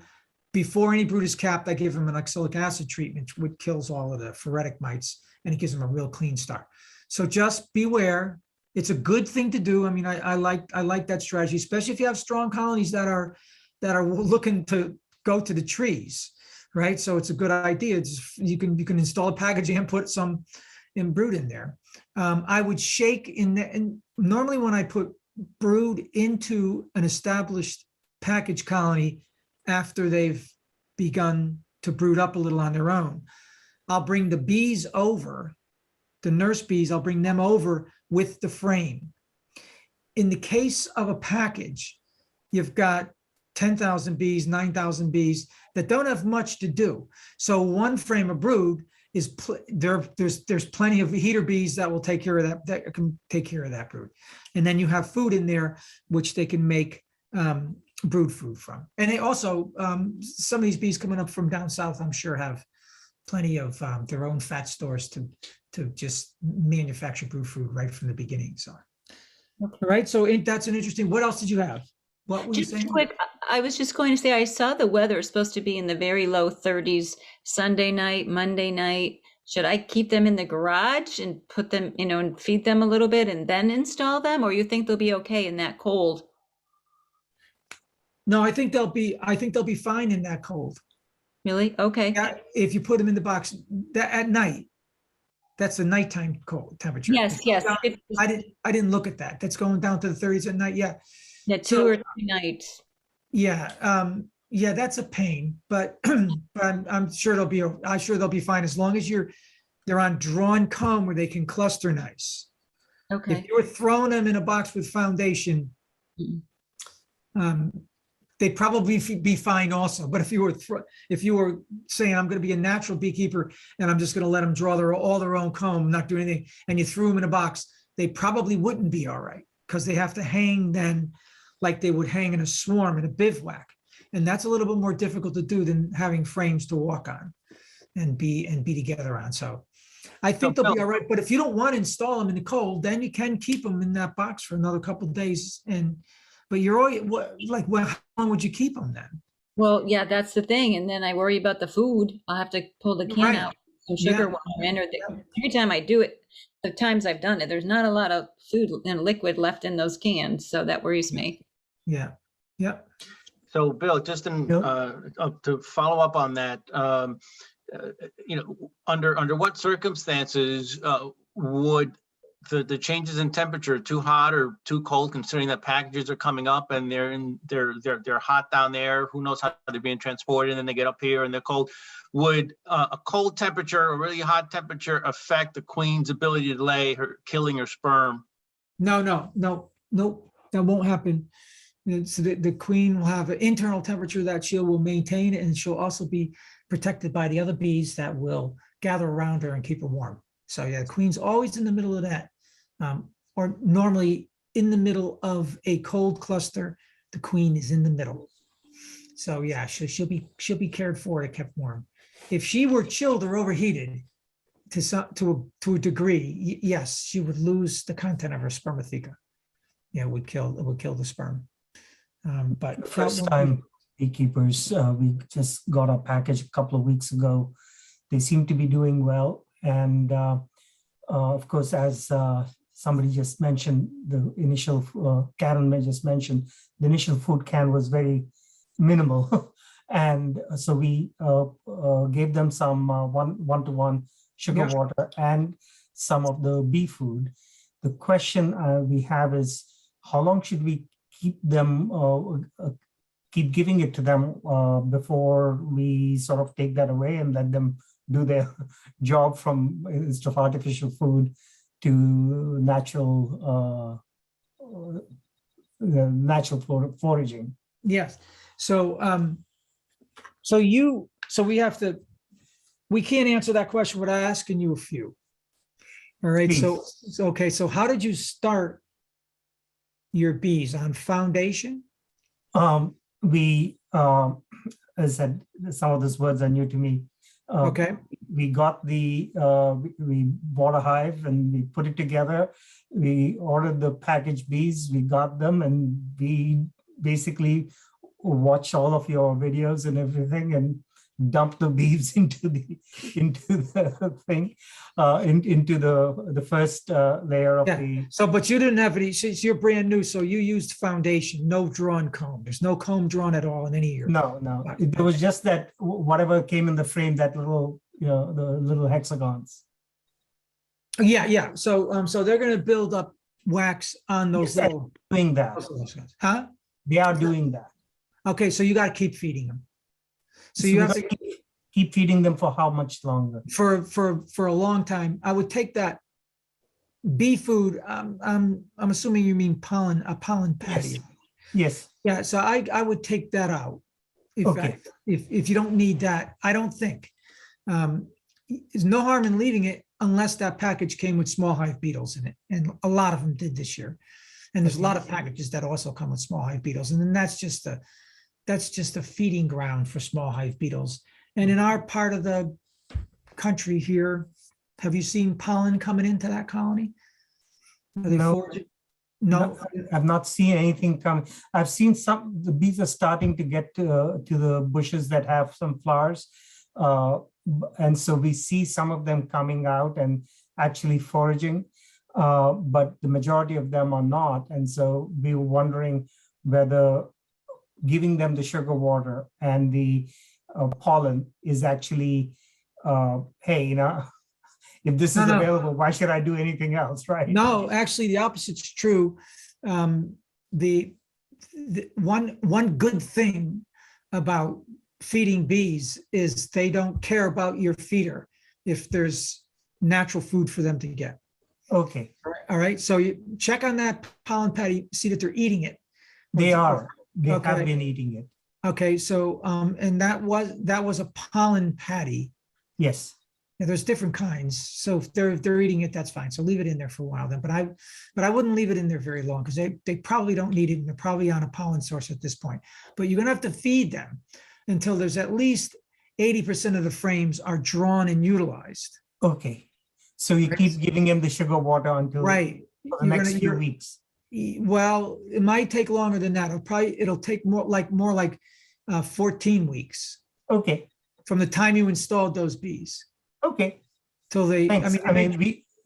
Before any brood is capped, I give them an oxalic acid treatment, which kills all of the phoretic mites, and it gives them a real clean start. So just beware. It's a good thing to do. I like that strategy, especially if you have strong colonies that are looking to go to the trees, right? So it's a good idea. You can install a package and put some brood in there. I would shake and normally when I put brood into an established package colony after they've begun to brood up a little on their own, I'll bring the bees over, the nurse bees, I'll bring them over with the frame. In the case of a package, you've got 10,000 bees, 9,000 bees that don't have much to do. So one frame of brood is there's plenty of heater bees that will take care of that can take care of that brood. And then you have food in there, which they can make brood food from. And they also, some of these bees coming up from down south, I'm sure have plenty of their own fat stores to just manufacture brood food right from the beginning. So, all right. So that's an interesting, what else did you have? What were you saying? Just quick, I was just going to say, I saw the weather is supposed to be in the very low 30s Sunday night, Monday night. Should I keep them in the garage and put them, and feed them a little bit and then install them? Or you think they'll be okay in that cold? No, I think they'll be fine in that cold. Really? Okay. Yeah, if you put them in the box at night, that's the nighttime cold temperature. Yes. I didn't look at that. That's going down to the 30s at night. Yeah. Yeah, 2 or 3 nights. Yeah. Yeah, that's a pain, but I'm sure they'll be fine as long as they're on drawn comb where they can cluster nice. Okay. If you were throwing them in a box with foundation, they'd probably be fine also. But if you were saying I'm going to be a natural beekeeper and I'm just going to let them draw all their own comb, not do anything, and you threw them in a box, they probably wouldn't be all right because they have to hang then like they would hang in a swarm in a bivouac. And that's a little bit more difficult to do than having frames to walk on and be together on. So I think they'll be all right. But if you don't want to install them in the cold, then you can keep them in that box for another couple of days. But you're always how long would you keep them then? Well, yeah, that's the thing. And then I worry about the food. I'll have to pull the can out, some sugar water in, or every time I do it, the times I've done it, there's not a lot of food and liquid left in those cans. So that worries me. Yeah. Yeah. So Bill, just to follow up on that, under what circumstances would the changes in temperature, too hot or too cold, considering that packages are coming up and they're hot down there. Who knows how they're being transported, and then they get up here and they're cold. Would a cold temperature or really hot temperature affect the queen's ability to lay, her killing her sperm? No, that won't happen. So the queen will have an internal temperature that she will maintain, and she'll also be protected by the other bees that will gather around her and keep her warm. So yeah, the queen's always in the middle of that, or normally in the middle of a cold cluster, the queen is in the middle. So yeah, she'll be cared for and kept warm. If she were chilled or overheated to a degree, yes, she would lose the content of her spermatheca. Yeah, it would kill the sperm. But that First won't time beekeepers, we just got a package a couple of weeks ago. They seem to be doing well. And of course, as somebody just mentioned, the initial, Karen just mentioned, the initial food can was very minimal. And so we gave them some one-to-one sugar Yeah. water and some of the bee food. The question we have is, how long should we keep them, keep giving it to them before we sort of take that away and let them do their job from instead of artificial food to natural foraging? Yes. So we can't answer that question without asking you a few. All right. Okay. So how did you start your bees? On foundation? We, as I said, some of those words are new to me. Okay. We got we bought a hive and we put it together. We ordered the packaged bees, we got them, and we basically watched all of your videos and everything and dumped the bees into the thing, into the first layer of the. So, but you didn't have any, since you're brand new, so you used foundation, no drawn comb. There's no comb drawn at all in any year. No. It was just that whatever came in the frame, that little, the little hexagons. Yeah. So, so they're going to build up wax on those Yes, little. doing that. Huh? They are doing that. Okay, so you got to keep feeding them. So So you we have gotta to keep feeding them for how much longer? for a long time. I would take that bee food. I'm assuming you mean a pollen patty. Yes. Yeah. So I would take that out. Okay. If you don't need that, I don't think. There's no harm in leaving it unless that package came with small hive beetles in it, and a lot of them did this year. And there's a lot of packages that also come with small hive beetles, and then that's just a feeding ground for small hive beetles. And in our part of the country here, have you seen pollen coming into that colony? Are they No. foraging? No. I've not seen anything come. I've seen the bees are starting to get to the bushes that have some flowers. And so we see some of them coming out and actually foraging, but the majority of them are not. And so we were wondering whether giving them the sugar water and the pollen is actually, hey, if this is available, why should I do anything else, right? No, actually, the opposite's true. The one good thing about feeding bees is they don't care about your feeder if there's natural food for them to get. Okay. All right. So you check on that pollen patty, see that they're eating it. They are. They Okay. have been eating it. Okay. So and that was a pollen patty. Yes. Yeah, there's different kinds. So if they're eating it, that's fine. So leave it in there for a while then. But I wouldn't leave it in there very long because they probably don't need it, and they're probably on a pollen source at this point. But you're gonna have to feed them until there's at least 80% of the frames are drawn and utilized. Okay. So you keep giving them the sugar water until Right. for the next few weeks. Well, it might take longer than that. It'll take more like 14 weeks. Okay. From the time you installed those bees. Okay. Till they. Thanks.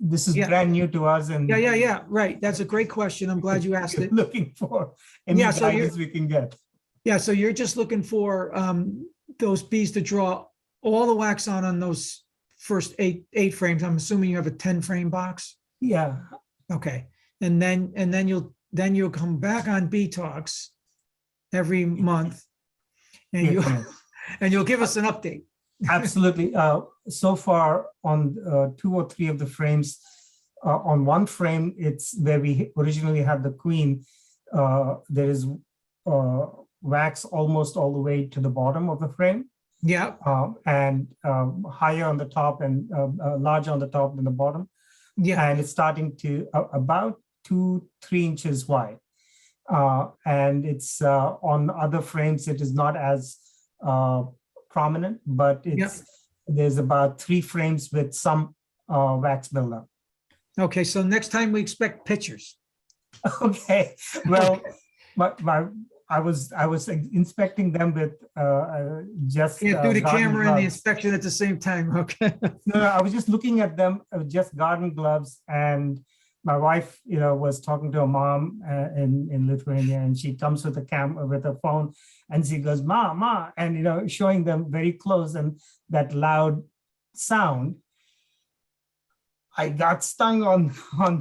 This is brand new to us, and yeah. Right. That's a great question. I'm glad you asked it. Looking for any guidance we can get. Yeah. So you're just looking for those bees to draw all the wax on those first eight frames. I'm assuming you have a 10 frame box. Yeah. Okay, and then you'll come back on Bee Talks every month, and Yes, you ma'am. and you'll give us an update. Absolutely. So far on 2 or 3 of the frames, on one frame, it's where we originally had the queen. There is wax almost all the way to the bottom of the frame, Yeah, and higher on the top and larger on the top than the bottom. yeah, And it's starting to about 2-3 inches wide. And it's on other frames, it is not as prominent, but it's there's about 3 frames with some wax buildup. okay, so next time we expect pictures. Okay, well, I was inspecting them with just Can't do the garden camera and the gloves. inspection at the same time, okay? No, I was just looking at them with just garden gloves, and my wife, was talking to her mom in Lithuania, and she comes with a camera with a phone, and she goes, "Ma," and showing them very close, and that loud sound. I got stung on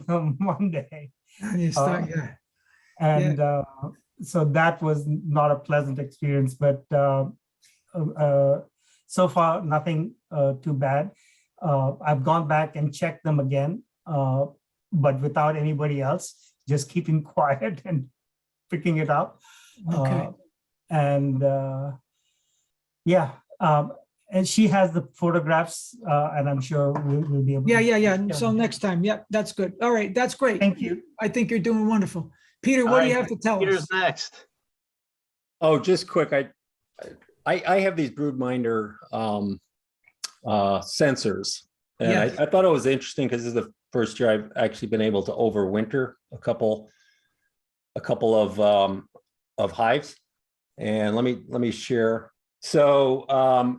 them one day, You start, yeah. and so that was not a pleasant experience. But so far, nothing too bad. I've gone back and checked them again, but without anybody else, just keeping quiet and picking it up. Okay. And she has the photographs, and I'm sure we'll be able to. Yeah. So next time, yeah, that's good. All right, that's great. Thank you. I think you're doing wonderful. Peter, All what do you right, have to tell Peter's us? next. Oh, just quick. I have these broodminder sensors, and Yes. I thought it was interesting because this is the first year I've actually been able to overwinter a couple of hives. And let me share. So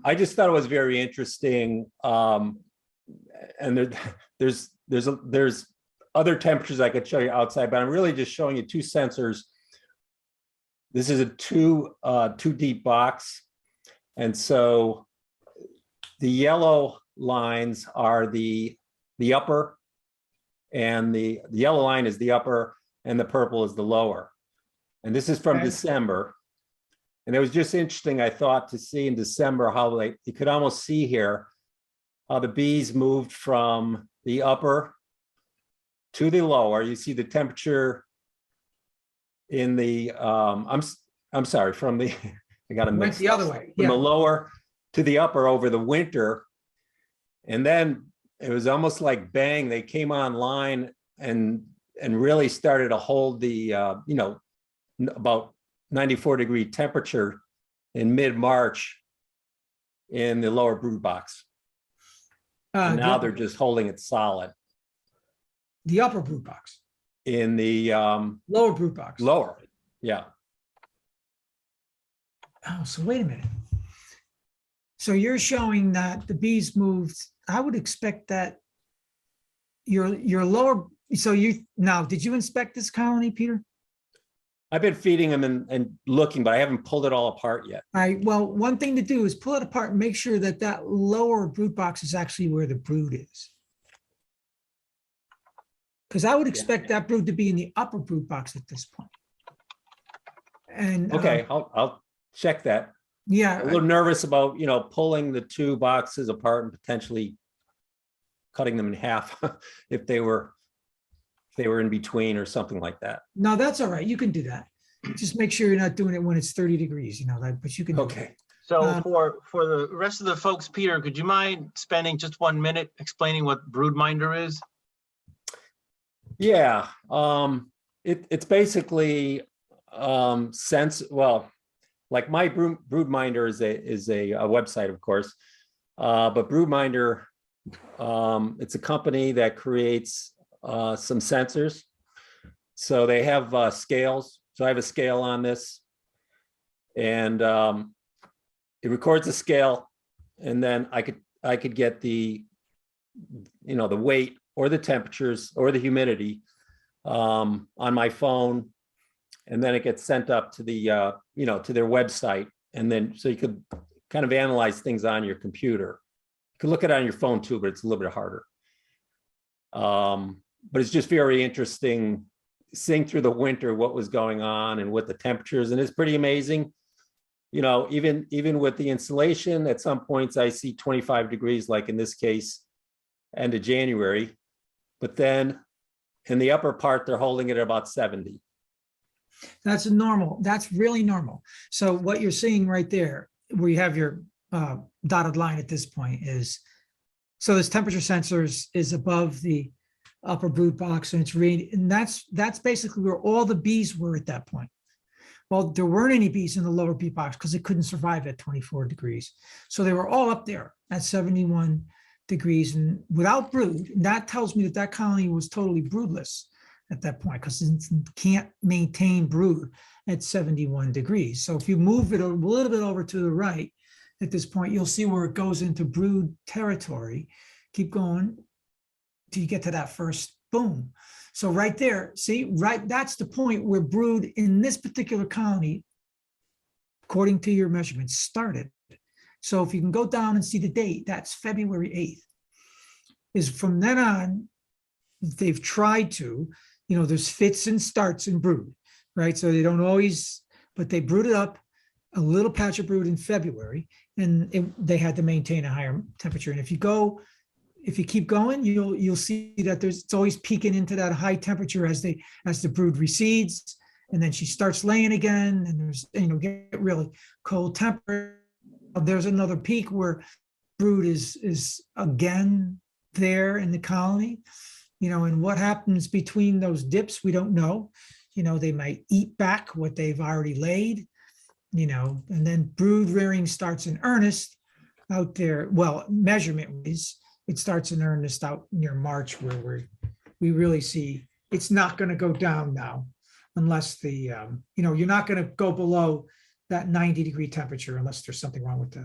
I just thought it was very interesting. And there's other temperatures I could show you outside, but I'm really just showing you 2 sensors. This is a two deep box. And so the yellow lines are the upper, and the yellow line is the upper, and the purple is the lower. And this is from Okay. December. And it was just interesting, I thought, to see in December how you could almost see here how the bees moved from the upper to the lower. You see the temperature in the I'm sorry, from the I got to Went mix the other way. from the Yeah. lower to the upper over the winter. And then it was almost like bang, they came online and really started to hold the about 94-degree temperature in mid-March in the lower brood box. And now they're just holding it solid The upper brood box, in the lower brood box. lower. Yeah. Oh, so wait a minute. So you're showing that the bees moved. I would expect that your lower. So did you inspect this colony, Peter? I've been feeding them and looking, but I haven't pulled it all apart yet. All right. Well, one thing to do is pull it apart and make sure that that lower brood box is actually where the brood is. Because I would expect that brood to be in the upper brood box at this point. And Okay, I'll check that. yeah, A little nervous about, pulling the 2 boxes apart and potentially cutting them in half if they were in between or something like that. no, that's all right. You can do that. Just make sure you're not doing it when it's 30 degrees, but you can. do Okay. So for the rest of the folks, Peter, could you mind spending just 1 minute explaining what broodminder is? Yeah, it's basically like my broodminder is a website, of course, but broodminder, it's a company that creates some sensors. So they have scales. So I have a scale on this, and it records the scale, and then I could get the the weight or the temperatures or the humidity on my phone, and then it gets sent up to the to their website, and then so you could kind of analyze things on your computer. You could look at it on your phone too, but it's a little bit harder. it's just very interesting seeing through the winter what was going on and what the temperatures, and it's pretty amazing. You know, even with the insulation, at some points I see 25 degrees, like in this case, end of January, but then in the upper part, they're holding it at about 70. That's normal. That's really normal. So what you're seeing right there, where you have your dotted line at this point is, so this temperature sensor is above the upper brood box, and it's reading, and that's basically where all the bees were at that point. Well, there weren't any bees in the lower bee box because they couldn't survive at 24 degrees. So they were all up there at 71 degrees and without brood. And that tells me that that colony was totally broodless at that point because it can't maintain brood at 71 degrees. So if you move it a little bit over to the right at this point, you'll see where it goes into brood territory. Keep going till you get to that first boom. So right there, see, right, that's the point where brood in this particular colony, according to your measurements, started. So if you can go down and see the date, that's February 8th. Is from then on, they've tried to, you know, there's fits and starts in brood, right? So they don't always, but they brooded up a little patch of brood in February, and they had to maintain a higher temperature. And if you keep going, you'll see that it's always peaking into that high temperature as the brood recedes, and then she starts laying again, and there's, you know, get really cold temperature. There's another peak where brood is again there in the colony, you know, and what happens between those dips, we don't know. You know, they might eat back what they've already laid, you know, and then brood rearing starts in earnest out there. Well, measurement-wise, it starts in earnest out near March, where we really see it's not going to go down now unless the, you know, you're not going to go below that 90-degree temperature unless there's something wrong with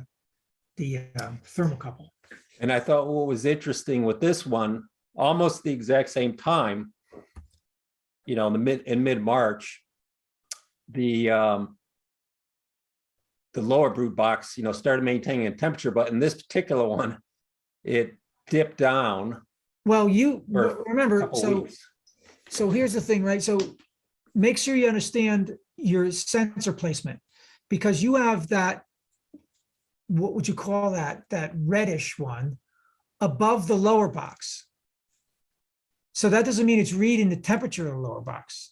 the thermocouple. And I thought what was interesting with this one, almost the exact same time, you know, in mid-March, the lower brood box, you know, started maintaining a temperature, but in this particular one, it dipped down. Well, you for remember, a couple weeks. so here's the thing, right? So make sure you understand your sensor placement, because you have that, what would you call that reddish one above the lower box. So that doesn't mean it's reading the temperature of the lower box.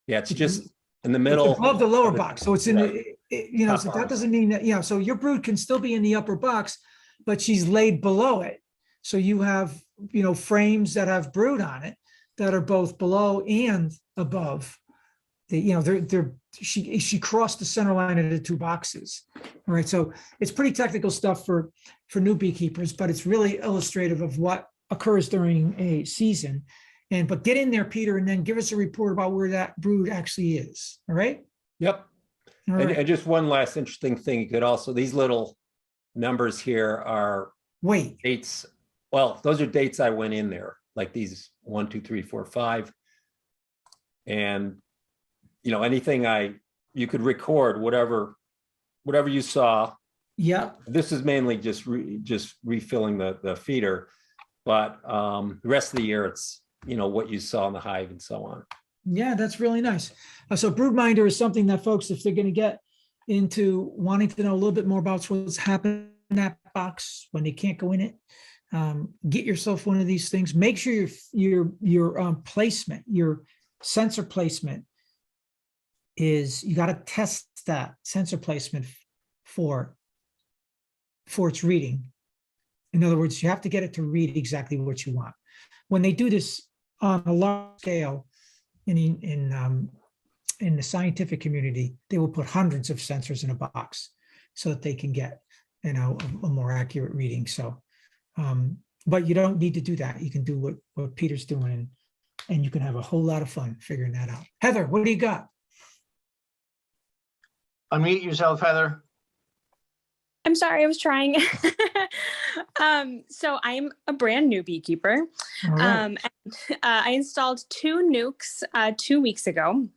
Yeah, it's just in the It's middle. above the lower box. So it's in Right. the, you know, so that doesn't mean that, you know, so your brood can still be in the upper box, but she's laid below it. So you have, you know, frames that have brood on it that are both below and above the, you know, she crossed the center line of the two boxes. All right. So it's pretty technical stuff for new beekeepers, but it's really illustrative of what occurs during a season. But get in there, Peter, and then give us a report about where that brood actually is. All right. Yep. All And, right. and just one last interesting thing, you could also, these little numbers here are Wait. dates. Well, those are dates I went in there, like these 1, 2, 3, 4, 5. And, you know, anything you could record, whatever you saw. Yeah. This is mainly just refilling the feeder, but the rest of the year, it's, you know, what you saw in the hive and so on. Yeah, that's really nice. So broodminder is something that folks, if they're going to get into wanting to know a little bit more about what's happening in that box when they can't go in it, get yourself one of these things. Make sure your placement, your sensor placement is, you got to test that sensor placement for its reading. In other words, you have to get it to read exactly what you want. When they do this on a large scale in the scientific community, they will put hundreds of sensors in a box so that they can get, you know, a more accurate reading. So, but you don't need to do that. You can do what Peter's doing, and you can have a whole lot of fun figuring that out. Heather, what do you got? Unmute yourself, Heather. I'm sorry, I was trying. So I'm a brand new beekeeper. All right. And, I installed 2 nukes 2 weeks ago.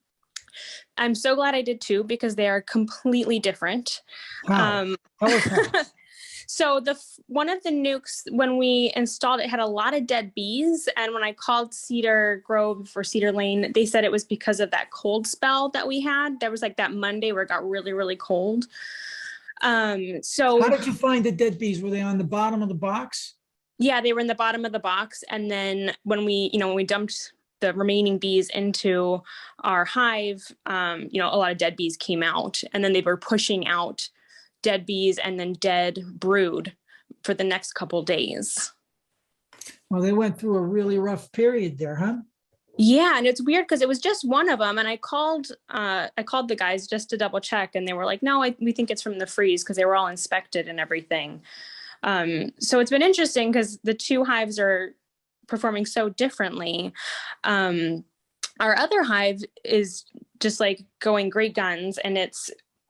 I'm so glad I did 2 because they are completely different. Wow. Tell us how. So one of the nukes, when we installed it, had a lot of dead bees. And when I called Cedar Grove or Cedar Lane, they said it was because of that cold spell that we had. There was like that Monday where it got really, really cold. So How did you find the dead bees? Were they on the bottom of the box? yeah, they were in the bottom of the box. And then when we dumped the remaining bees into our hive, a lot of dead bees came out, and then they were pushing out dead bees and then dead brood for the next couple days. Well, they went through a really rough period there, huh? Yeah, and it's weird because it was just one of them, and I called the guys just to double check, and they were like, "No, we think it's from the freeze," because they were all inspected and everything. So it's been interesting because the two hives are performing so differently. Our other hive is just like going great guns, and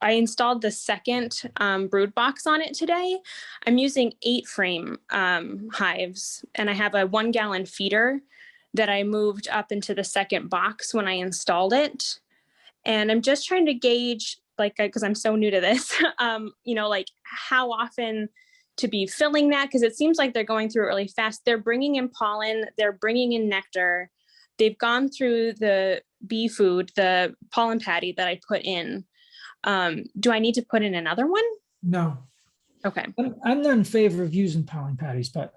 I installed the second brood box on it today. I'm using 8-frame hives, and I have a 1-gallon feeder that I moved up into the second box when I installed it. And I'm just trying to gauge, like, because I'm so new to this, like how often to be filling that, because it seems like they're going through it really fast. They're bringing in pollen, they're bringing in nectar. They've gone through the bee food, the pollen patty that I put in. Do I need to put in another one? No. Okay. I'm not in favor of using pollen patties, but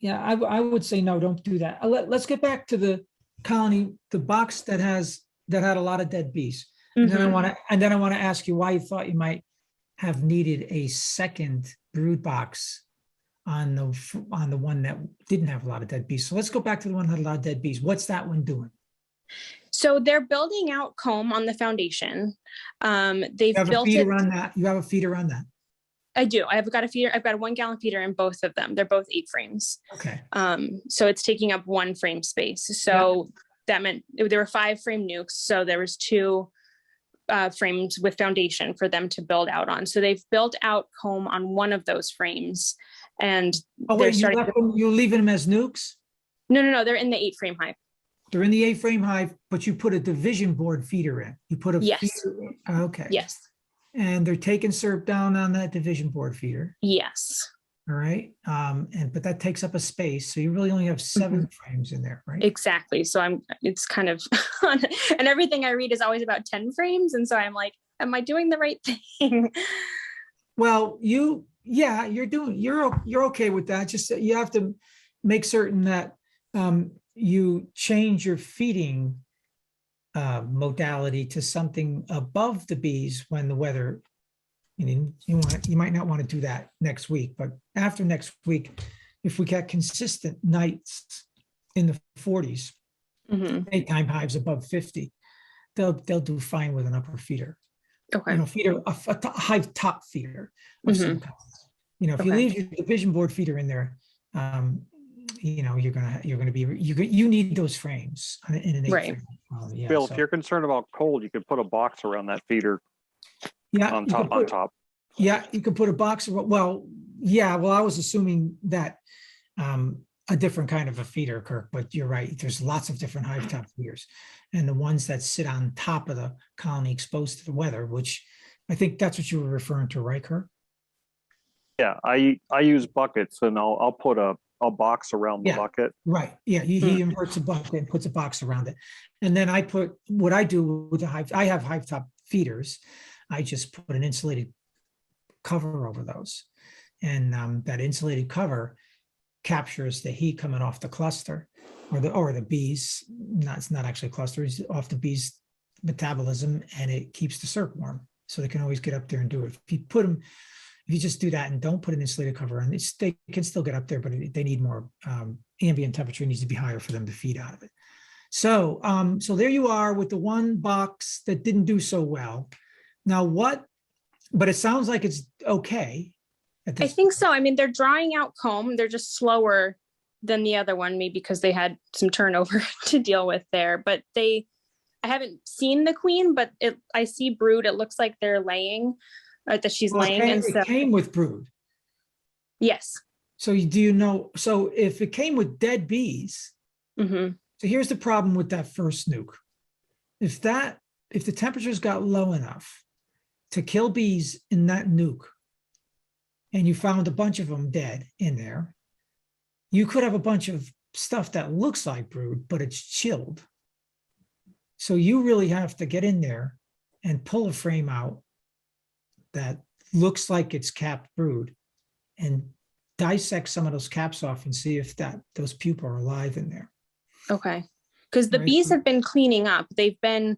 yeah, I would say no, don't do that. Let's get back to the colony, the box that had a lot of dead bees. And then I want to ask you why you thought you might have needed a second brood box on the one that didn't have a lot of dead bees. So let's go back to the one that had a lot of dead bees. What's that one doing? So they're building out comb on the foundation. They've built it. You have a feeder on that? I do. I've got a 1-gallon feeder in both of them. They're both 8 frames. Okay. So it's taking up 1 frame space. So that meant there were 5-frame nukes. So there was 2 frames with foundation for them to build out on. So they've built out comb on one of those frames, and you're leaving them as nukes? No. They're in the 8-frame hive. They're in the 8-frame hive, but you put a division board feeder in. You put a Yes. feeder in. Okay. Yes. And they're taking syrup down on that division board feeder. Yes. All right. But that takes up a space. So you really only have 7 frames in there, right? Exactly. So it's kind of, and everything I read is always about 10 frames. And so I'm like, am I doing the right thing? Well, you're okay with that. Just you have to make certain that you change your feeding modality to something above the bees when the weather, you might not want to do that next week, but after next week, if we get consistent nights in the 40s, daytime hives above 50, they'll do fine with an upper feeder. Okay. A hive top feeder of some kind. If you leave your division board feeder in there, you need those frames in an 8-frame. Bill, if you're concerned about cold, you could put a box around that feeder. On top. Yeah, you could put a box. I was assuming that a different kind of a feeder, Kirk, but you're right. There's lots of different hive top feeders, and the ones that sit on top of the colony exposed to the weather, which I think that's what you were referring to, right, Kirk? Yeah, I use buckets, and I'll put a box around the bucket. Right. Yeah. He inverts a bucket and puts a box around it. And then what I do with the hive, I have hive top feeders. I just put an insulated cover over those. And that insulated cover captures the heat coming off the cluster or the bees. It's not actually a cluster, it's off the bees' metabolism, and it keeps the syrup warm. So they can always get up there and do it. If you just do that and don't put an insulated cover on, they can still get up there, but they need more ambient temperature needs to be higher for them to feed out of it. So there you are with the one box that didn't do so well. Now but it sounds like it's okay. I think so. I mean, they're drawing out comb. They're just slower than the other one, maybe because they had some turnover to deal with there. But I haven't seen the queen, but I see brood. It looks like they're laying. That she's laying. It came with brood. Yes. So so if it came with dead bees, so here's the problem with that first nuke. If the temperatures got low enough to kill bees in that nuke, and you found a bunch of them dead in there, you could have a bunch of stuff that looks like brood, but it's chilled. So you really have to get in there and pull a frame out that looks like it's capped brood and dissect some of those caps off and see if those pupae are alive in there. Okay. Because the Right. bees have been cleaning up. They've been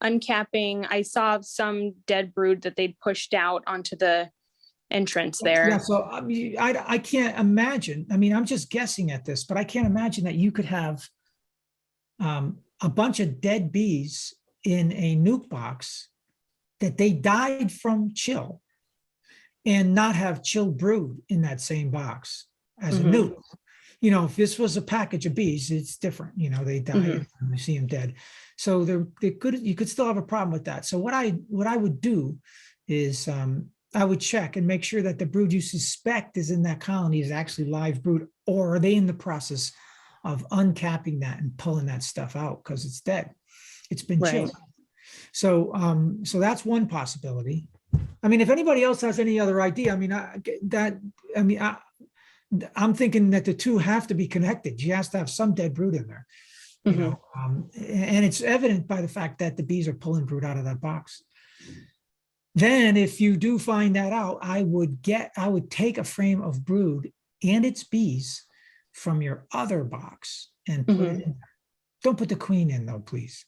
uncapping. I saw some dead brood that they'd pushed out onto the entrance there. Yeah, so I mean, I can't imagine. I mean, I'm just guessing at this, but I can't imagine that you could have a bunch of dead bees in a nuke box that they died from chill and not have chill brood in that same box as a nuke. You know, if this was a package of bees, it's different. You know, they die and you see them dead. So you could still have a problem with that. So what I would do is I would check and make sure that the brood you suspect is in that colony is actually live brood, or are they in the process of uncapping that and pulling that stuff out because it's dead. It's been chilled. So that's one possibility. I mean, if anybody else has any other idea, I mean, I'm thinking that the two have to be connected. She has to have some dead brood in there, you know, and it's evident by the fact that the bees are pulling brood out of that box. Then if you do find that out, I would take a frame of brood and its bees from your other box and put it in there. Don't put the queen in though, please.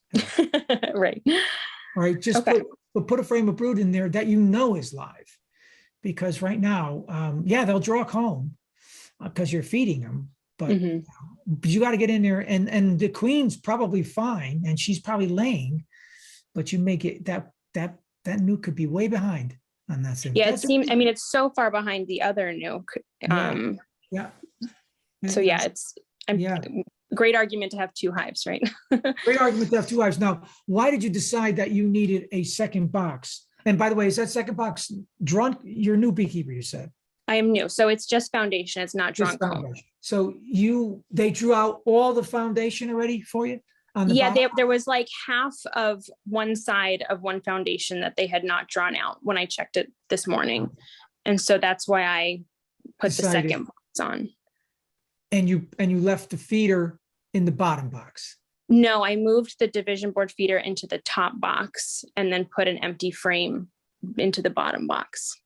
Right. All right, just put a frame of brood in there that you know is live. Because right now, yeah, they'll draw comb because you're feeding them, but you got to get in there and the queen's probably fine and she's probably laying, but you make it that nuke could be way behind on that. Yeah, it seems, I mean, it's so far behind the other nuke. Yeah. So yeah, great argument to have two hives, right? Great argument to have two hives. Now, why did you decide that you needed a second box? And by the way, is that second box drawn? You're a new beekeeper, you said. I am new, so it's just foundation. It's not drawn comb. So they drew out all the foundation already for you? Yeah, there was like half of one side of one foundation that they had not drawn out when I checked it this morning. And so that's why I put the second box on. And you left the feeder in the bottom box? No, I moved the division board feeder into the top box and then put an empty frame into the bottom box.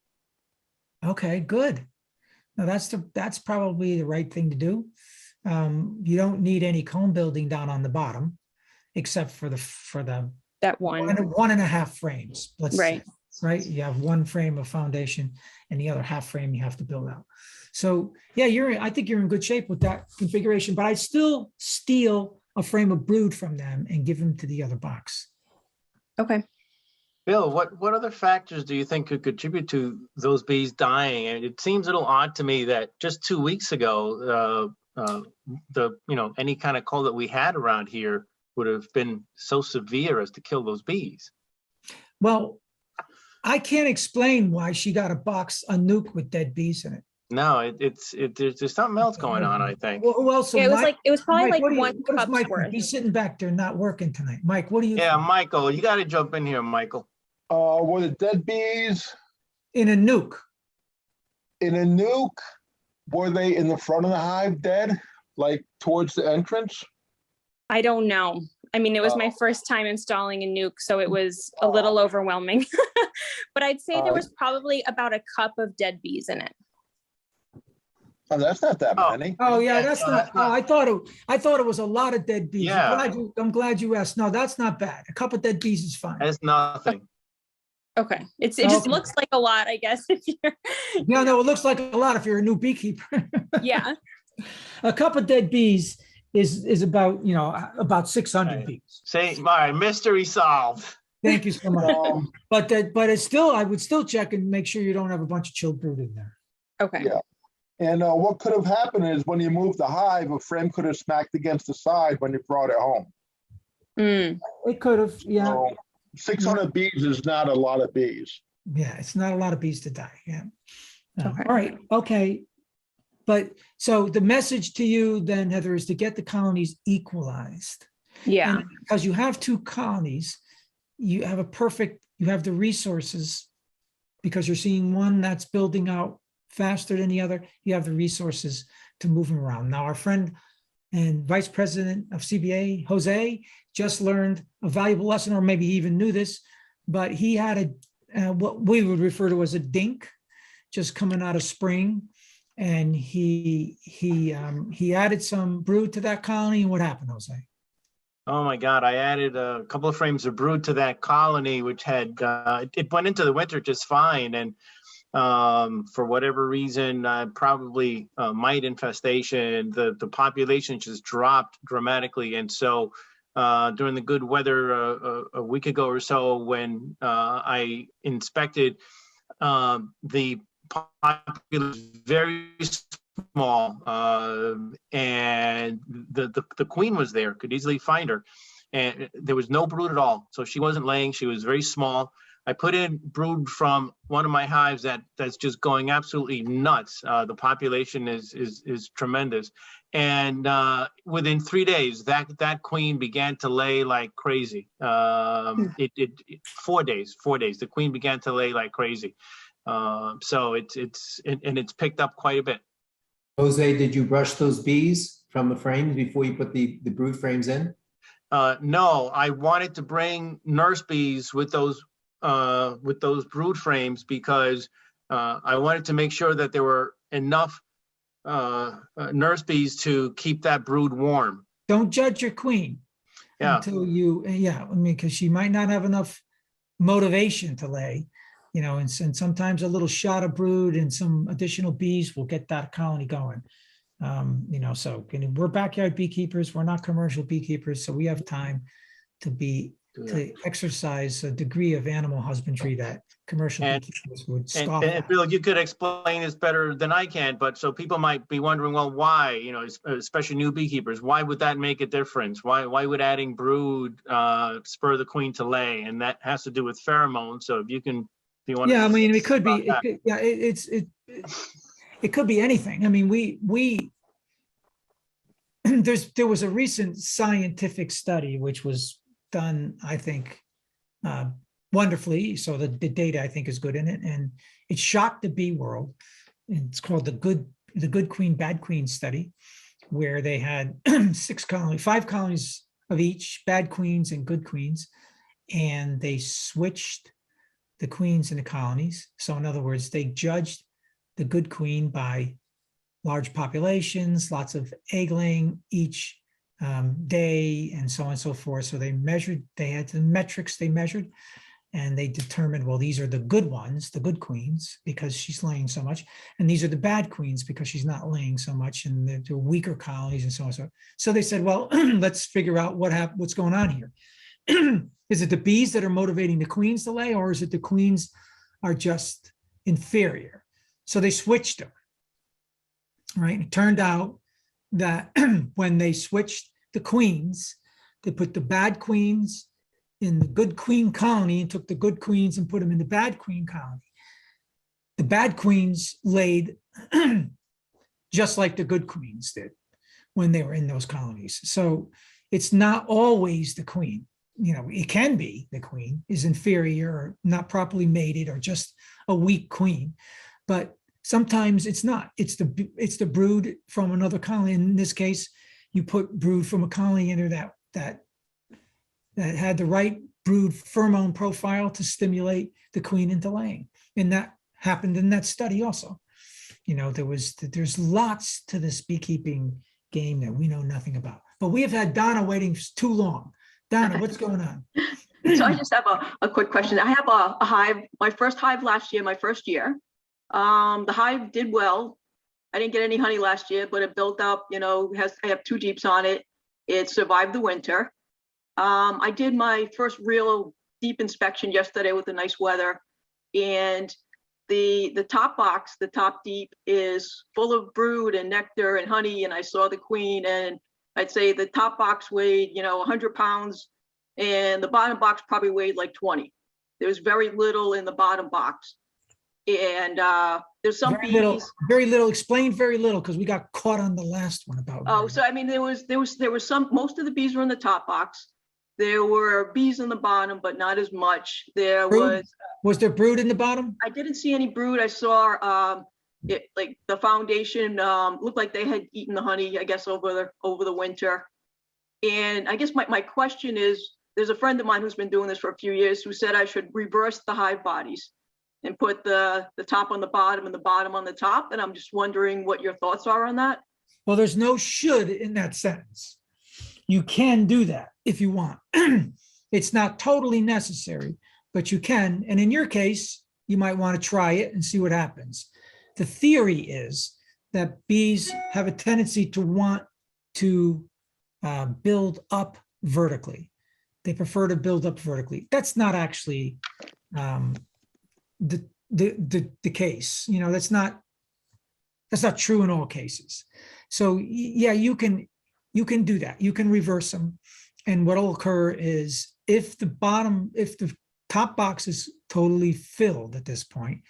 Okay, good. Now that's probably the right thing to do. You don't need any comb building down on the bottom, except for that one and a half frames. Let's say, right. You have one frame of foundation, and the other half frame you have to build out. So yeah, I think you're in good shape with that configuration. But I still steal a frame of brood from them and give them to the other box. Okay. Bill, what other factors do you think could contribute to those bees dying? And it seems a little odd to me that just 2 weeks ago, any kind of cold that we had around here would have been so severe as to kill those bees. Well, I can't explain why she got a nuke with dead bees in it. No, there's something else going on, I think. Well, so yeah, it was probably Mike, like one cup's Mike, worth. he's sitting back there not working tonight. Mike, what do you? Yeah, Michael, you got to jump in here, Michael. Were the dead bees in a nuke? In a nuke, were they in the front of the hive dead, like towards the entrance? I don't know. I mean, it was my first time installing a nuke, so it was a little overwhelming. But I'd say there was probably about a cup of dead bees in it. Oh, that's not that many. Oh yeah, that's not. Oh, I thought it was a lot of dead bees. Yeah. I'm glad you asked. No, that's not bad. A couple of dead bees is fine. That's nothing. Okay, it just looks like a lot, I guess. If you're, no, it looks like a lot if you're a new beekeeper. Yeah. A couple of dead bees is about 600 bees. Say, all right, mystery solved. Thank you so much. But it's still, I would still check and make sure you don't have a bunch of chilled brood in there. Okay. Yeah. And what could have happened is when you moved the hive, a frame could have smacked against the side when you brought it home. It could have, yeah. So 600 bees is not a lot of bees. Yeah, it's not a lot of bees to die. Yeah. Okay. All right. Okay. But so the message to you then, Heather, is to get the colonies equalized. Yeah. And because you have two colonies, you have the resources because you're seeing one that's building out faster than the other, you have the resources to move them around. Now, our friend and Vice President of CBA, Jose, just learned a valuable lesson, or maybe he even knew this, but he had what we would refer to as a dink just coming out of spring. And he added some brood to that colony. And what happened, Jose? Oh my God, I added a couple of frames of brood to that colony, which had, it went into the winter just fine. And for whatever reason, probably mite infestation, the population just dropped dramatically. And so during the good weather a week ago or so, when I inspected, the population very small, and the queen was there, could easily find her, and there was no brood at all. So she wasn't laying, she was very small. I put in brood from one of my hives that's just going absolutely nuts. The population is tremendous, and within 3 days, that queen began to lay like crazy. 4 days, the queen began to lay like crazy. So it's picked up quite a bit. Jose, did you brush those bees from the frames before you put the brood frames in? No, I wanted to bring nurse bees with those brood frames because I wanted to make sure that there were enough nurse bees to keep that brood warm. Don't judge your queen until you, because she might not have enough motivation to lay, and sometimes a little shot of brood and some additional bees will get that colony going. So we're backyard beekeepers, we're not commercial beekeepers, so we have time to exercise a degree of animal husbandry that commercial beekeepers would scoff at. And Bill, you could explain this better than I can, but so people might be wondering, well, why, especially new beekeepers, why would that make a difference? Why would adding brood spur the queen to lay? And that has to do with pheromones. So if you can, if you want to. Yeah, I mean, it could be, it could be anything. I mean, there was a recent scientific study which was done, I think, wonderfully. So the data, I think, is good in it, and it shocked the bee world. It's called the good queen, bad queen study, where they had 5 colonies of each, bad queens and good queens, and they switched the queens in the colonies. So in other words, they judged the good queen by large populations, lots of egg laying each day, and so on and so forth. So they had the metrics they measured, and they determined, well, these are the good ones, the good queens, because she's laying so much, and these are the bad queens because she's not laying so much, and they're weaker colonies, and so on. So they said, well, let's figure out what's going on here. Is it the bees that are motivating the queens to lay, or is it the queens are just inferior? So they switched them, right? It turned out that when they switched the queens, they put the bad queens in the good queen colony and took the good queens and put them in the bad queen colony. The bad queens laid just like the good queens did when they were in those colonies. So it's not always the queen. It can be the queen is inferior or not properly mated or just a weak queen, but sometimes it's not. It's the brood from another colony. In this case, you put brood from a colony in there that had the right brood pheromone profile to stimulate the queen into laying, and that happened in that study also. There's lots to this beekeeping game that we know nothing about. But we have had Donna waiting too long. Donna, what's going on? So I just have a quick question. I have a hive, my first hive last year, my first year. The hive did well. I didn't get any honey last year, but it built up, I have 2 deeps on it. It survived the winter. I did my first real deep inspection yesterday with the nice weather, and the top box, the top deep, is full of brood and nectar and honey, and I saw the queen, and I'd say the top box weighed 100 pounds, and the bottom box probably weighed like 20. There's very little in the bottom box, and there's some bees. Very little. Explain very little, because we got caught on the last one about. Oh, so I mean, there was some. Most of the bees were in the top box. There were bees in the bottom, but not as much. There Was there brood in the bottom? I didn't see any brood. I saw it, like the foundation, looked like they had eaten the honey, I guess, over the winter. And I guess my question is, there's a friend of mine who's been doing this for a few years who said I should reverse the hive bodies and put the top on the bottom and the bottom on the top. And I'm just wondering what your thoughts are on that. Well, there's no should in that sentence. You can do that if you want. It's not totally necessary, but you can. And in your case, you might want to try it and see what happens. The theory is that bees have a tendency to want to build up vertically. They prefer to build up vertically. That's not actually the case. You know, that's not true in all cases. So yeah, you can do that. You can reverse them. And what will occur is if the top box is totally filled at this point,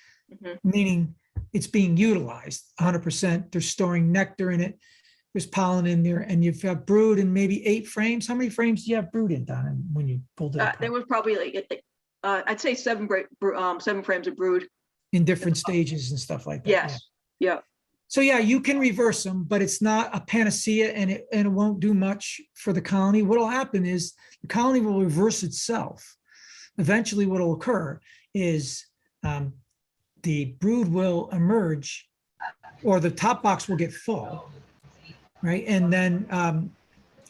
meaning it's being utilized 100%, they're storing nectar in it, there's pollen in there, and you've got brood in maybe 8 frames. How many frames do you have brood in, Donna, when you pulled it apart? There was probably like, I'd say 7 frames of brood. In different stages and stuff like that. Yes, yeah. So yeah, you can reverse them, but it's not a panacea, and it won't do much for the colony. What will happen is the colony will reverse itself. Eventually what will occur is the brood will emerge, or the top box will get full, right? And then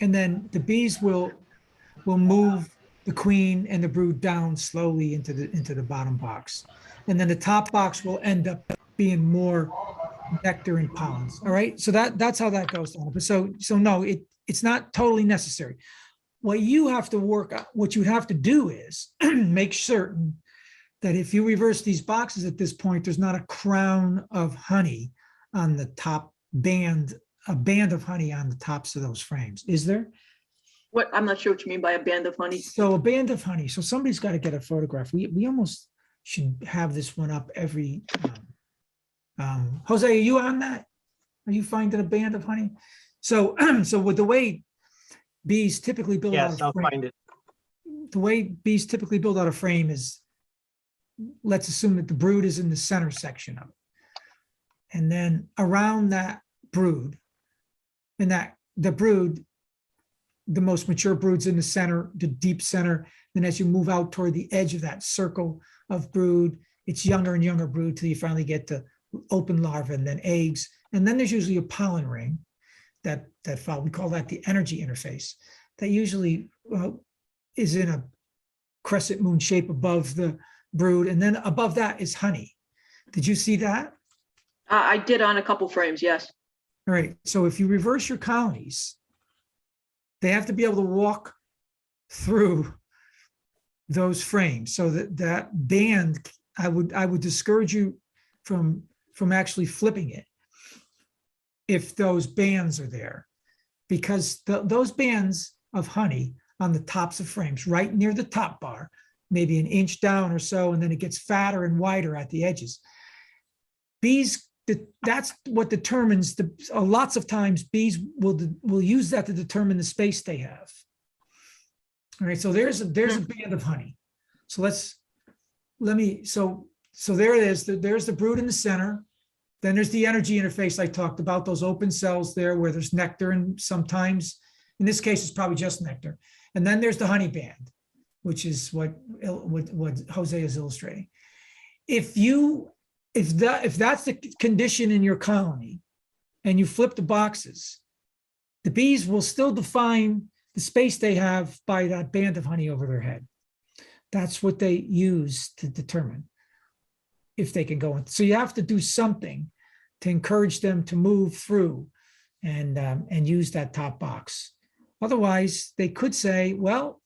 the bees will move the queen and the brood down slowly into the bottom box. And then the top box will end up being more nectar and pollens. All right. So that's how that goes on. But so no, it's not totally necessary. What you have to do is make certain that if you reverse these boxes at this point, there's not a crown of honey on the top band, a band of honey on the tops of those frames. Is there? What? I'm not sure what you mean by a band of honey. So a band of honey. So somebody's got to get a photograph. We almost should have this one up every Jose, are you on that? Are you finding a band of honey? So with the way bees typically build out a frame, find it. The way bees typically build out a frame is, let's assume that the brood is in the center section of it. And then around that brood, and that the brood, the most mature brood's in the center, the deep center. Then as you move out toward the edge of that circle of brood, it's younger and younger brood till you finally get to open larvae and then eggs. And then there's usually a pollen ring that we call that the energy interface, that usually is in a crescent moon shape above the brood. And then above that is honey. Did you see that? I did on a couple frames, yes. All right. So if you reverse your colonies, they have to be able to walk through those frames. So that band, I would discourage you from actually flipping it if those bands are there, because those bands of honey on the tops of frames, right near the top bar, maybe an inch down or so, and then it gets fatter and wider at the edges. Bees, that's what determines lots of times bees will use that to determine the space they have. All right, so there's a band of honey. So so there it is. There's the brood in the center. Then there's the energy interface I talked about, those open cells there where there's nectar, and sometimes, in this case, it's probably just nectar. And then there's the honey band, which is what Jose is illustrating. If that's the condition in your colony and you flip the boxes, the bees will still define the space they have by that band of honey over their head. That's what they use to determine if they can go in. So you have to do something to encourage them to move through and use that top box. Otherwise, they could say, well,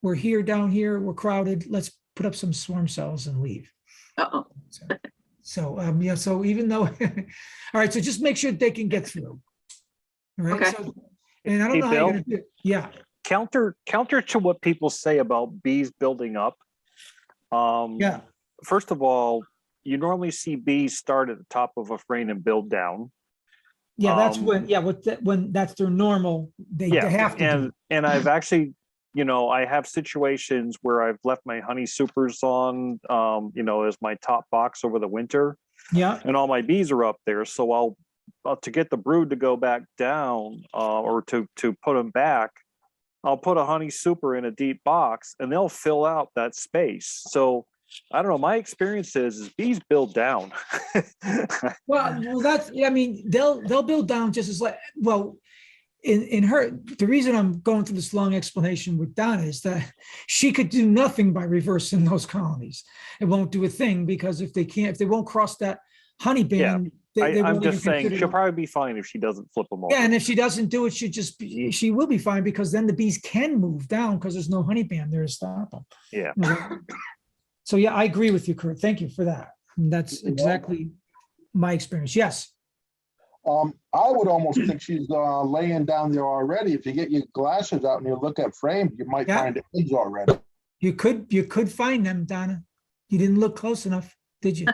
we're here, down here, we're crowded, let's put up some swarm cells and leave. Uh-oh. So even though, all right, so just make sure they can get through. All right. Okay. So, and I don't know how you're gonna do it. Yeah. Counter to what people say about bees building up. Yeah. First of all, you normally see bees start at the top of a frame and build down. Yeah, that's when that's their normal. They have to. And I've actually, I have situations where I've left my honey supers on, as my top box over the winter. Yeah. and all my bees are up there. So I'll to get the brood to go back down, or to put them back, I'll put a honey super in a deep box, and they'll fill out that space. So I don't know. My experience is bees build down. Well, that's, I mean, they'll build down just as like, well, in her, the reason I'm going through this long explanation with Donna is that she could do nothing by reversing those colonies. It won't do a thing, because if they won't cross that honey band, they I'm won't even just saying consider she'll it. probably be fine if she doesn't flip them over. Yeah, and if she doesn't do it, she will be fine, because then the bees can move down because there's no honey band there to stop them. Yeah. So yeah, I agree with you, Kurt. Thank you for that. And that's exactly my experience. Yes. I would almost think she's laying down there already. If you get your glasses out and you look at frames, you might find eggs already. You could find them, Donna. You didn't look close enough, did you?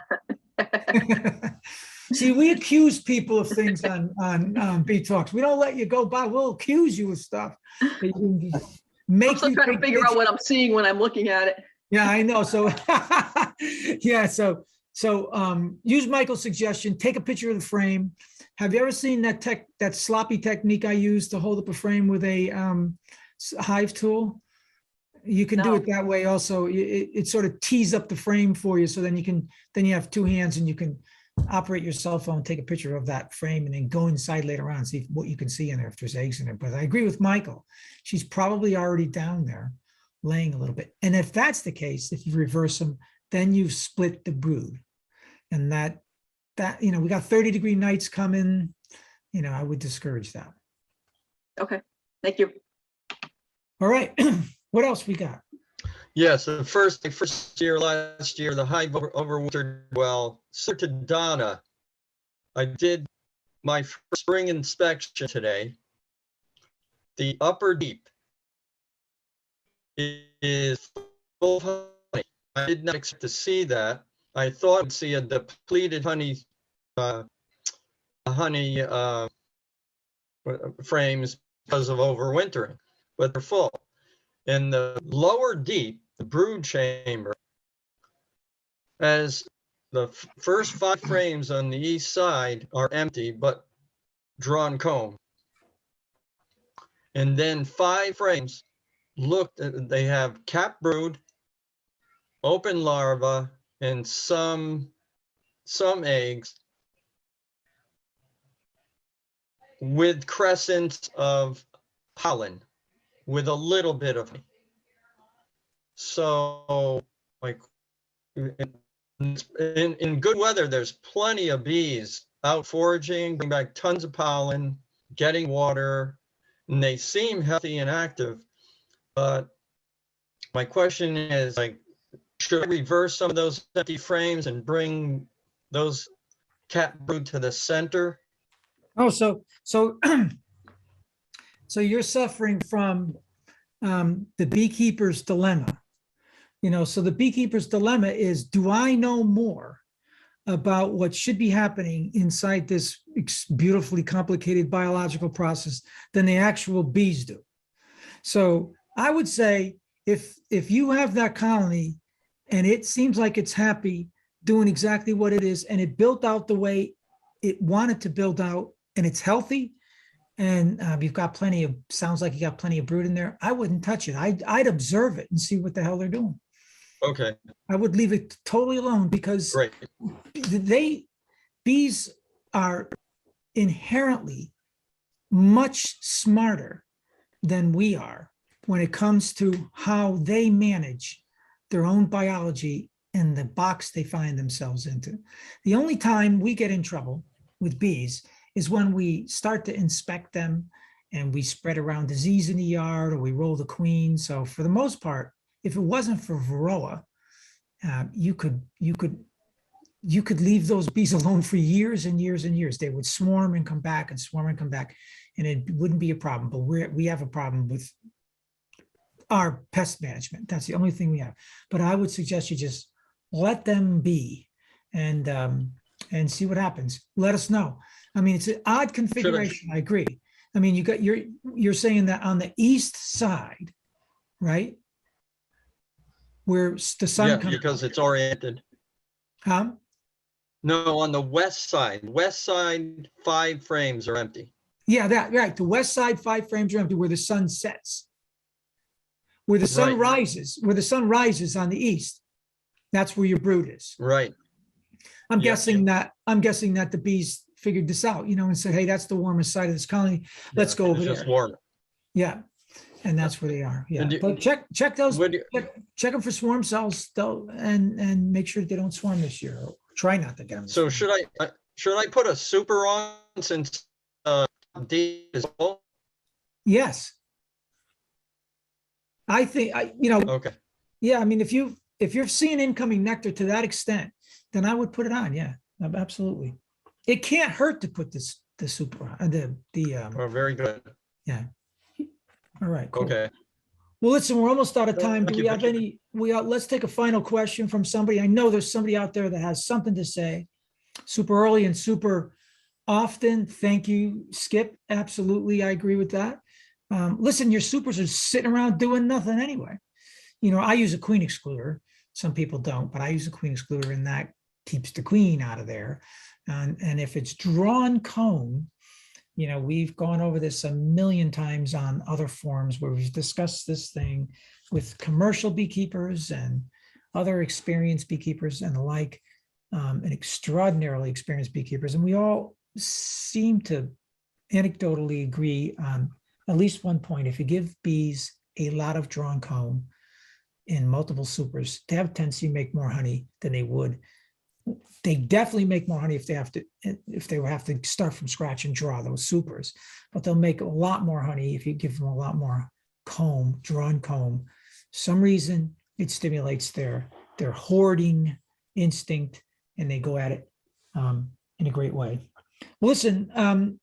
See, we accuse people of things on Bee Talks. We don't let you go by. We'll accuse you of stuff. I'm still trying to figure out what I'm seeing when I'm looking at it. Yeah, I know. So yeah, so use Michael's suggestion. Take a picture of the frame. Have you ever seen that sloppy technique I use to hold up a frame with a hive tool? You can do it that way also. It sort of tees up the frame for you, so then you have two hands and you can operate your cell phone, take a picture of that frame, and then go inside later on and see what you can see in there, if there's eggs in there. But I agree with Michael. She's probably already down there laying a little bit. And if that's the case, if you reverse them, then you've split the brood. And that we got 30-degree nights coming, I would discourage that. Okay, thank you. All right. What else we got? Yes, the first year, last year, the hive overwintered well. Sir to Donna, I did my first spring inspection today. The upper deep is full of honey. I did not expect to see that. I thought I'd see a depleted honey frames because of overwintering, but they're full. In the lower deep, the brood chamber, as the first 5 frames on the east side are empty, but drawn comb. And then 5 frames they have capped brood, open larva, and some eggs with crescents of pollen, with a little bit of honey. So, like, in good weather, there's plenty of bees out foraging, bring back tons of pollen, getting water, and they seem healthy and active. But my question is, like, should I reverse some of those empty frames and bring those cat brood to the center? Oh, so you're suffering from the beekeeper's dilemma. So the beekeeper's dilemma is, do I know more about what should be happening inside this beautifully complicated biological process than the actual bees do? So I would say, if you have that colony and it seems like it's happy doing exactly what it is, and it built out the way it wanted to build out, and it's healthy, and you've got sounds like you got plenty of brood in there, I wouldn't touch it. I'd observe it and see what the hell they're doing. Okay. I would leave it totally alone, because bees are inherently much smarter than we are when it comes to how they manage their own biology and the box they find themselves into. The only time we get in trouble with bees is when we start to inspect them and we spread around disease in the yard, or we roll the queen. So for the most part, if it wasn't for Varroa, you could leave those bees alone for years and years and years. They would swarm and come back and swarm and come back, and it wouldn't be a problem. But we have a problem with our pest management. That's the only thing we have. But I would suggest you just let them be, and see what happens. Let us know. I mean, it's an odd configuration. I agree. I mean, you're saying that on the east side, right, where the sun comes, because it's oriented. Huh? No, on the west side, 5 frames are empty. Yeah, that, right. The west side, 5 frames are empty where the sun sets. Where the sun Right. rises on the east. That's where your brood is. Right. I'm Yep. guessing that the bees figured this out, and said, hey, that's the warmest side of this colony. Let's go over It's just there. warm. Yeah. And that's where they are. Yeah. And But check those, Would you- check them for swarm cells though, and make sure they don't swarm this year. Or try not to get them. to So swarm. should I put a super on since D is full? Yes. I think Okay. yeah, I mean, if you're seeing incoming nectar to that extent, then I would put it on. Yeah, absolutely. It can't hurt to put the super on, Oh, very good. yeah. All right, cool. Okay. Well, listen, we're almost out of time. Do Thank we you, have Vicky. any, let's take a final question from somebody. I know there's somebody out there that has something to say. Super early and super often. Thank you, Skip. Absolutely. I agree with that. Listen, your supers are sitting around doing nothing anyway. I use a queen excluder. Some people don't, but I use a queen excluder, and that keeps the queen out of there. And if it's drawn comb, we've gone over this a million times on other forums where we've discussed this thing with commercial beekeepers and other experienced beekeepers and the like, and extraordinarily experienced beekeepers. And we all seem to anecdotally agree on at least one point. If you give bees a lot of drawn comb in multiple supers, they have a tendency to make more honey than they would. They definitely make more honey if they have to start from scratch and draw those supers, but they'll make a lot more honey if you give them a lot more comb, drawn comb. Some reason it stimulates their hoarding instinct, and they go at it in a great way. Well, listen, I'm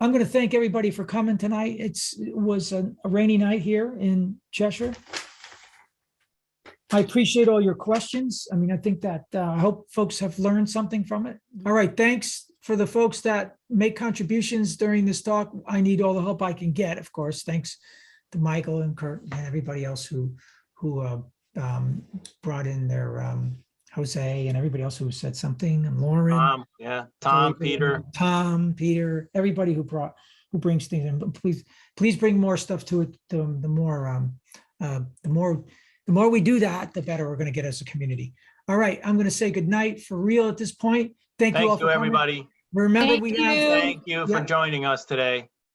going to thank everybody for coming tonight. It was a rainy night here in Cheshire. I appreciate all your questions. I mean, I think that I hope folks have learned something from it. All right. Thanks for the folks that make contributions during this talk. I need all the help I can get, of course. Thanks to Michael and Kurt and everybody else who brought in their Jose and everybody else who said something, and Lauren. Tom, Peter. Everybody who brings things in. But please bring more stuff to it. The more we do that, the better we're going to get as a community. All right, I'm going to say good night for real at this point. Thank you all for coming. Everybody. Remember, Thank you for joining us today.